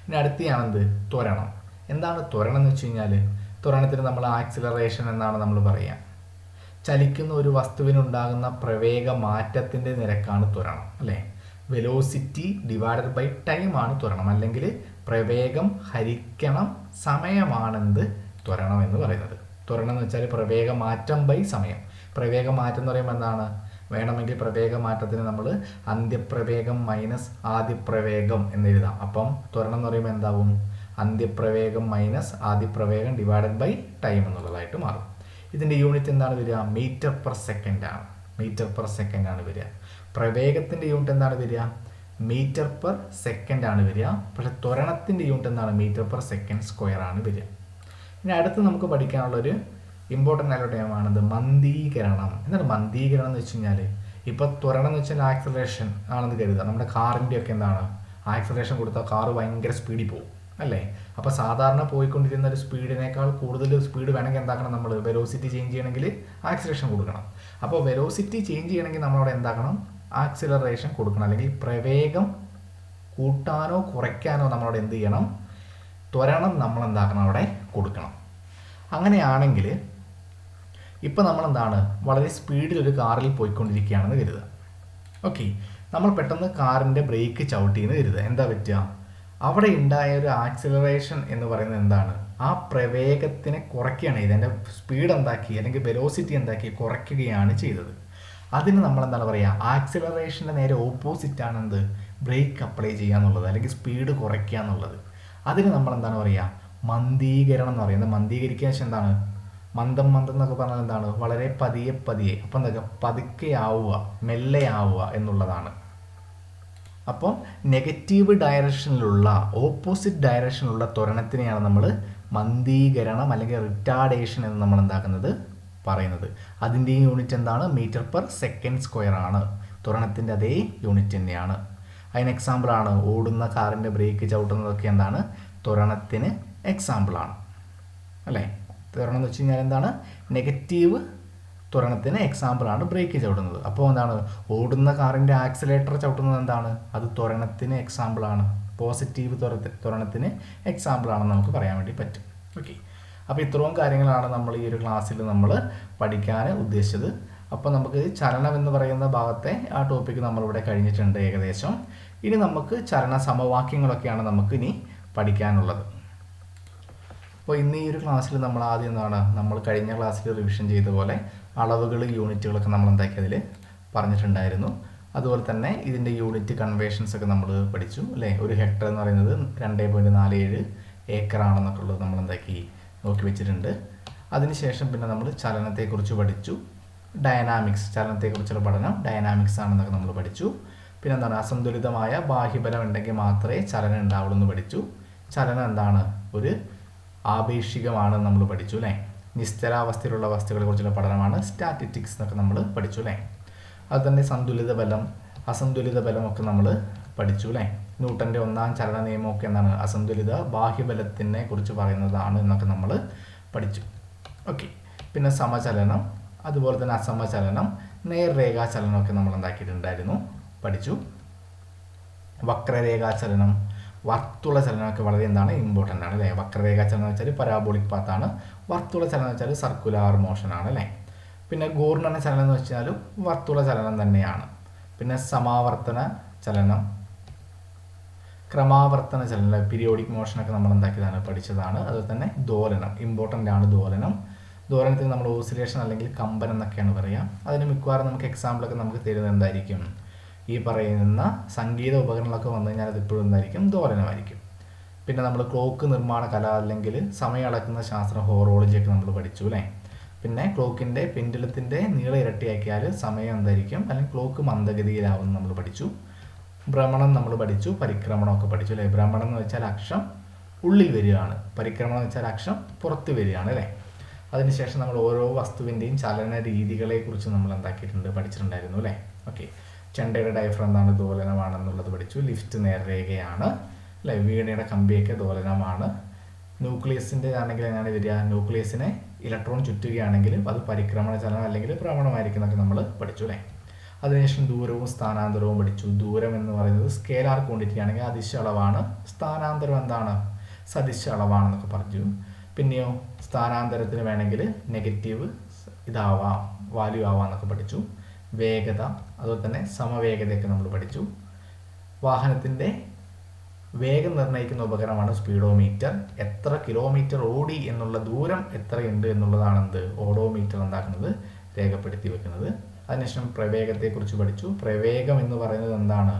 ഇനി അടുത്തയാണെന്ത്? ത്വരണം. എന്താണ് ത്വരണം എന്ന് വെച്ച് കഴിഞ്ഞാൽ? ത്വരണത്തിന് നമ്മൾ ആക്സിലറേഷൻ എന്നാണ് നമ്മൾ പറയുക. ചലിക്കുന്ന ഒരു വസ്തുവിനുണ്ടാകുന്ന പ്രവേഗ മാറ്റത്തിൻ്റെ നിരക്കാണ് ത്വരണം, അല്ലേ? വെലോസിറ്റി ഡിവൈഡഡ് ബൈ ടൈം ആണ് ത്വരണം. അല്ലെങ്കിൽ പ്രവേഗം ഹരിക്കണം സമയമാണെന്ത്? ത്വരണം എന്ന് പറയുന്നത്. ത്വരണം എന്ന് വെച്ചാൽ പ്രവേഗ മാറ്റം ബൈ സമയം. പ്രവേഗ മാറ്റം എന്ന് പറയുമ്പോൾ എന്താണ്? വേണമെങ്കിൽ പ്രവേഗ മാറ്റത്തിന് നമ്മൾ അന്ത്യപ്രവേഗം മൈനസ് ആദ്യപ്രവേഗം എന്നെഴുതാം. അപ്പം ത്വരണം എന്ന് പറയുമ്പോൾ എന്താവും? അന്ത്യപ്രവേഗം മൈനസ് ആദ്യപ്രവേഗം ഡിവൈഡഡ് ബൈ ടൈം എന്നുള്ളതായിട്ട് മാറും. ഇതിൻ്റെ യൂണിറ്റ് എന്താണ് വരിക? മീറ്റർ പെർ സെക്കൻഡ് ആണ്. മീറ്റർ പെർ സെക്കൻഡ് ആണ് വരിക. പ്രവേഗത്തിൻ്റെ യൂണിറ്റ് എന്താണ് വരിക? മീറ്റർ പെർ സെക്കൻഡ് ആണ് വരിക. പക്ഷേ ത്വരണത്തിൻ്റെ യൂണിറ്റ് എന്താണ്? മീറ്റർ പെർ സെക്കൻഡ് സ്ക്വയർ ആണ് വരിക. ഇനി അടുത്ത് നമുക്ക് പഠിക്കാനുള്ളൊരു ഇമ്പോർട്ടൻ്റ് ആയിട്ടുള്ള ടൈമാണിത് മന്ദീകരണം. എന്താണ് മന്ദീകരണം എന്ന് വെച്ച് കഴിഞ്ഞാൽ? ഇപ്പോൾ ത്വരണം എന്ന് വെച്ചാൽ ആക്സലറേഷൻ ആണെന്ന് കരുതുക. നമ്മുടെ കാറിൻ്റെ ഒക്കെ എന്താണ്? ആക്സലറേഷൻ കൊടുത്താൽ കാറ് ഭയങ്കര സ്പീഡിൽ പോകും, അല്ലേ? അപ്പോൾ സാധാരണ പോയിക്കൊണ്ടിരുന്ന ഒരു സ്പീഡിനേക്കാൾ കൂടുതൽ സ്പീഡ് വേണമെങ്കിൽ എന്താക്കണം? നമ്മൾ വെലോസിറ്റി ചേഞ്ച് ചെയ്യണമെങ്കിൽ ആക്സിലറേഷൻ കൊടുക്കണം. അപ്പോൾ വെലോസിറ്റി ചേഞ്ച് ചെയ്യണമെങ്കിൽ നമ്മളവിടെ എന്താക്കണം? ആക്സിലറേഷൻ കൊടുക്കണം. അല്ലെങ്കിൽ പ്രവേഗം കൂട്ടാനോ കുറയ്ക്കാനോ നമ്മളവിടെ എന്ത് ചെയ്യണം? ത്വരണം നമ്മൾ എന്താക്കണം? അവിടെ കൊടുക്കണം. അങ്ങനെയാണെങ്കിൽ ഇപ്പോൾ നമ്മളെന്താണ്? വളരെ സ്പീഡിൽ ഒരു കാറിൽ പോയിക്കൊണ്ടിരിക്കുകയാണെന്ന് കരുതുക. ഓക്കെ. നമ്മൾ പെട്ടെന്ന് കാറിൻ്റെ ബ്രേക്ക് ചവിട്ടിയെന്ന് കരുതുക. എന്താ പറ്റുക? അവിടെ ഉണ്ടായ ഒരു ആക്സിലറേഷൻ എന്ന് പറയുന്നത് എന്താണ്? ആ പ്രവേഗത്തിനെ കുറയ്ക്കുകയാണ് ചെയ്തത്. അതിൻ്റെ സ്പീഡ് എന്താക്കി? അല്ലെങ്കിൽ വെലോസിറ്റി എന്താക്കി? കുറയ്ക്കുകയാണ് ചെയ്തത്. അതിന് നമ്മൾ എന്താണ് പറയുക? ആക്സിലറേഷൻ്റെ നേരെ ഓപ്പോസിറ്റാണ് എന്ത്? ബ്രേക്ക് അപ്ലൈ ചെയ്യുക എന്നുള്ളത്, അല്ലെങ്കിൽ സ്പീഡ് കുറയ്ക്കുക എന്നുള്ളത്. അതിന് നമ്മൾ എന്താണ് പറയുക? മന്ദീകരണം എന്ന് പറയുന്നത്. മന്ദീകരിക്കുക വെച്ചാൽ എന്താണ്? മന്ദം എന്നൊക്കെ പറഞ്ഞാൽ എന്താണ്? വളരെ പതിയെ. അപ്പം എന്താ? പതുക്കെ ആവുക, മെല്ലെ ആവുക എന്നുള്ളതാണ്. അപ്പം നെഗറ്റീവ് ഡയറക്ഷനിലുള്ള, ഓപ്പോസിറ്റ് ഡയറക്ഷനിലുള്ള ത്വരണത്തിനെയാണ് നമ്മൾ മന്ദീകരണം അല്ലെങ്കിൽ റിട്ടാർഡേഷൻ എന്ന് നമ്മൾ എന്താക്കുന്നത്? പറയുന്നത്. അതിൻ്റെ യൂണിറ്റ് എന്താണ്? മീറ്റർ പെർ സെക്കൻഡ് സ്ക്വയർ ആണ്. ത്വരണത്തിൻ്റെ അതേ യൂണിറ്റ് തന്നെയാണ്. അതിന് എക്സാമ്പിളാണ് ഓടുന്ന കാറിൻ്റെ ബ്രേക്ക് ചവിട്ടുന്നതൊക്കെ എന്താണ്? ത്വരണത്തിന് എക്സാമ്പിളാണ്, അല്ലേ? ത്വരണം എന്ന് വെച്ച് കഴിഞ്ഞാൽ എന്താണ്? നെഗറ്റീവ് ത്വരണത്തിന് എക്സാമ്പിളാണ് ബ്രേക്ക് ചവിട്ടുന്നത്. അപ്പോൾ എന്താണ്? ഓടുന്ന കാറിൻ്റെ ആക്സിലേറ്റർ ചവിട്ടുന്നത് എന്താണ്? അത് ത്വരണത്തിന് എക്സാമ്പിളാണ്. പോസിറ്റീവ് ത്വരണത്തിന് എക്സാമ്പിളാണെന്ന് നമുക്ക് പറയാൻ വേണ്ടി പറ്റും. ഓക്കെ. അപ്പോൾ ഇത്രയും കാര്യങ്ങളാണ് നമ്മൾ ഈ ഒരു ക്ലാസ്സിൽ നമ്മൾ പഠിക്കാൻ ഉദ്ദേശിച്ചത്. അപ്പോൾ നമുക്ക് ചലനം എന്ന് പറയുന്ന ഭാഗത്തെ ആ ടോപ്പിക്ക് നമ്മളിവിടെ കഴിഞ്ഞിട്ടുണ്ട് ഏകദേശം. ഇനി നമുക്ക് ചലന സമവാക്യങ്ങളൊക്കെയാണ് നമുക്ക് ഇനി പഠിക്കാനുള്ളത്. അപ്പോൾ ഇന്ന് ഈ ഒരു ക്ലാസ്സിൽ നമ്മൾ ആദ്യം എന്താണ്? നമ്മൾ കഴിഞ്ഞ ക്ലാസ്സിൽ റിവിഷൻ ചെയ്ത പോലെ അളവുകൾ, യൂണിറ്റുകളൊക്കെ നമ്മൾ എന്താക്കി അതിൽ പറഞ്ഞിട്ടുണ്ടായിരുന്നു. അതുപോലെ തന്നെ ഇതിൻ്റെ യൂണിറ്റ് കൺവേർഷൻസ് ഒക്കെ നമ്മൾ പഠിച്ചു, അല്ലേ? ഒരു ഹെക്ടർ എന്ന് പറയുന്നത് 2.47 ഏക്കർ ആണെന്നൊക്കെ ഉള്ളത് നമ്മൾ എന്താക്കി നോക്കി വെച്ചിട്ടുണ്ട്. അതിനുശേഷം പിന്നെ നമ്മൾ ചലനത്തെക്കുറിച്ച് പഠിച്ചു. ഡയനാമിക്സ്, ചലനത്തെക്കുറിച്ചുള്ള പഠനം ഡയനാമിക്സ് ആണെന്നൊക്കെ നമ്മൾ പഠിച്ചു. പിന്നെ എന്താണ്? അസന്തുലിതമായ ബാഹ്യബലം ഉണ്ടെങ്കിൽ മാത്രമേ ചലനം ഉണ്ടാവുള്ളൂ എന്ന് പഠിച്ചു. ചലനം എന്താണ്? ഒരു ആപേക്ഷികമാണെന്ന് നമ്മൾ പഠിച്ചു, അല്ലേ? നിശ്ചലാവസ്ഥയിലുള്ള വസ്തുക്കളെ കുറിച്ചുള്ള പഠനമാണ് സ്റ്റാറ്റിറ്റിക്സ് എന്നൊക്കെ നമ്മൾ പഠിച്ചു, അല്ലേ? അതുതന്നെ സന്തുലിത ബലം, അസന്തുലിത ബലം ഒക്കെ നമ്മൾ പഠിച്ചു, അല്ലേ? ന്യൂട്ടൻ്റെ ഒന്നാം ചലന നിയമമൊക്കെ എന്താണ് അസന്തുലിത ബാഹ്യബലത്തിനെ കുറിച്ച് പറയുന്നതാണ് എന്നൊക്കെ നമ്മൾ പഠിച്ചു. ഓക്കെ, പിന്നെ സമചലനം, അതുപോലെ തന്നെ അസമചലനം, നേർരേഖാചലനമൊക്കെ നമ്മൾ എന്താക്കിയിട്ടുണ്ടായിരുന്നു, പഠിച്ചു. വക്രരേഖാചലനം, വർത്തുള ചലനമൊക്കെ വളരെ എന്താണ് ഇമ്പോർട്ടൻ്റ് ആണ് അല്ലേ. വക്രരേഖാചലനം എന്ന് വെച്ചാൽ പരാബോളിക് പാത്താണ്, വർത്തുള ചലനം എന്ന് വെച്ചാൽ സർക്കുലാർ മോഷൻ ആണ് അല്ലേ. പിന്നെ ഘൂർണന ചലനം എന്ന് വെച്ചാലും വർത്തുള ചലനം തന്നെയാണ്. പിന്നെ സമാവർത്തന ചലനം, ക്രമാവർത്തന ചലനം, പീരിയോഡിക് മോഷനൊക്കെ നമ്മൾ എന്താക്കിയതാണ്, പഠിച്ചതാണ്. അതുപോലെ തന്നെ ദോലനം, ഇമ്പോർട്ടൻ്റ് ആണ് ദോലനം. ദോലനത്തിന് നമ്മൾ ഓസിലേഷൻ അല്ലെങ്കിൽ കമ്പനം എന്നൊക്കെയാണ് പറയുക. അതിന് മിക്കവാറും നമുക്ക് എക്സാമ്പിളൊക്കെ നമുക്ക് തരുന്നത് എന്തായിരിക്കും, ഈ പറയുന്ന സംഗീത ഉപകരണങ്ങളൊക്കെ വന്നു കഴിഞ്ഞാൽ അതിപ്പോഴും എന്തായിരിക്കും, ദോലനമായിരിക്കും. പിന്നെ നമ്മൾ ക്ലോക്ക് നിർമ്മാണ കല അല്ലെങ്കിൽ സമയം അളക്കുന്ന ശാസ്ത്രം, ഹോറോളജിയൊക്കെ നമ്മൾ പഠിച്ചു അല്ലേ. പിന്നെ ക്ലോക്കിൻ്റെ പെൻഡുലത്തിൻ്റെ നീളം ഇരട്ടിയാക്കിയാൽ സമയം എന്തായിരിക്കും, അല്ലെങ്കിൽ ക്ലോക്ക് മന്ദഗതിയിലാവുമെന്ന് നമ്മൾ പഠിച്ചു. ഭ്രമണം നമ്മൾ പഠിച്ചു, പരിക്രമണമൊക്കെ പഠിച്ചു അല്ലേ. ഭ്രമണം എന്ന് വെച്ചാൽ അക്ഷം ഉള്ളിൽ വരികയാണ്, പരിക്രമണം എന്ന് വെച്ചാൽ അക്ഷം പുറത്ത് വരികയാണ് അല്ലേ. അതിനുശേഷം നമ്മൾ ഓരോ വസ്തുവിൻ്റെയും ചലന രീതികളെക്കുറിച്ച് നമ്മൾ എന്താക്കിയിട്ടുണ്ട്, പഠിച്ചിട്ടുണ്ടായിരുന്നു അല്ലേ. ഓക്കെ, ചെണ്ടയുടെ ഡയഫ്രം എന്താണ്, ദോലനമാണെന്നുള്ളത് പഠിച്ചു. ലിഫ്റ്റ് നേർരേഖയാണ് അല്ലേ. വീണയുടെ കമ്പിയൊക്കെ ദോലനമാണ്. ന്യൂക്ലിയസിൻ്റെ ആണെങ്കിൽ എങ്ങനെയാണ് വരിക, ന്യൂക്ലിയസിനെ ഇലക്ട്രോൺ ചുറ്റുകയാണെങ്കിൽ അത് പരിക്രമണ ചലനം അല്ലെങ്കിൽ ഭ്രമണമായിരിക്കും എന്നൊക്കെ നമ്മൾ പഠിച്ചു അല്ലേ. അതിനുശേഷം ദൂരവും സ്ഥാനാന്തരവും പഠിച്ചു. ദൂരം എന്ന് പറയുന്നത് സ്കേലാർ ക്വാണ്ടിറ്റി ആണെങ്കിൽ അദിശ അളവാണ്, സ്ഥാനാന്തരം എന്താണ്, സദിശ അളവാണെന്നൊക്കെ പറഞ്ഞു. പിന്നെയോ സ്ഥാനാന്തരത്തിന് വേണമെങ്കിൽ നെഗറ്റീവ് ഇതാവാം, വാല്യൂ ആവാം എന്നൊക്കെ പഠിച്ചു. വേഗത, അതുപോലെ തന്നെ സമവേഗതയൊക്കെ നമ്മൾ പഠിച്ചു. വാഹനത്തിൻ്റെ വേഗം നിർണ്ണയിക്കുന്ന ഉപകരണമാണ് സ്പീഡോമീറ്റർ. എത്ര കിലോമീറ്റർ ഓടി എന്നുള്ള ദൂരം എത്രയുണ്ട് എന്നുള്ളതാണ് എന്ത്, ഓഡോമീറ്റർ എന്താക്കുന്നത്, രേഖപ്പെടുത്തി വെക്കുന്നത്. അതിനുശേഷം പ്രവേഗത്തെക്കുറിച്ച് പഠിച്ചു. പ്രവേഗം എന്ന് പറയുന്നത് എന്താണ്,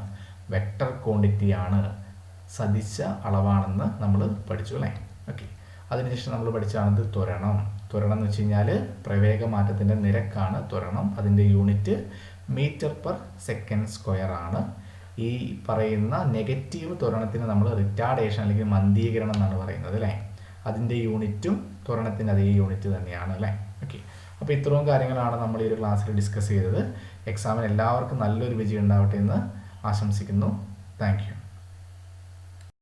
വെക്ടർ ക്വാണ്ടിറ്റിയാണ്, സദിശ അളവാണെന്ന് നമ്മൾ പഠിച്ചു അല്ലേ. ഓക്കെ, അതിനുശേഷം നമ്മൾ പഠിച്ചാണത് ത്വരണം. ത്വരണം എന്ന് വെച്ച് കഴിഞ്ഞാൽ പ്രവേഗമാറ്റത്തിൻ്റെ നിരക്കാണ് ത്വരണം. അതിൻ്റെ unit metre per second square ആണ്. ഈ പറയുന്ന നെഗറ്റീവ് ത്വരണത്തിന് നമ്മൾ റിറ്റാർഡേഷൻ അല്ലെങ്കിൽ മന്ദീകരണം എന്നാണ് പറയുന്നത് അല്ലേ. അതിൻ്റെ യൂണിറ്റും ത്വരണത്തിൻ്റെ അതേ യൂണിറ്റ് തന്നെയാണ് അല്ലേ. ഓക്കെ, അപ്പോൾ ഇത്രയും കാര്യങ്ങളാണ് നമ്മൾ ഈ ഒരു ക്ലാസ്സിൽ ഡിസ്കസ് ചെയ്തത്. എക്സാമിന് എല്ലാവർക്കും നല്ലൊരു വിജയം ഉണ്ടാവട്ടെ എന്ന് ആശംസിക്കുന്നു. Thank you.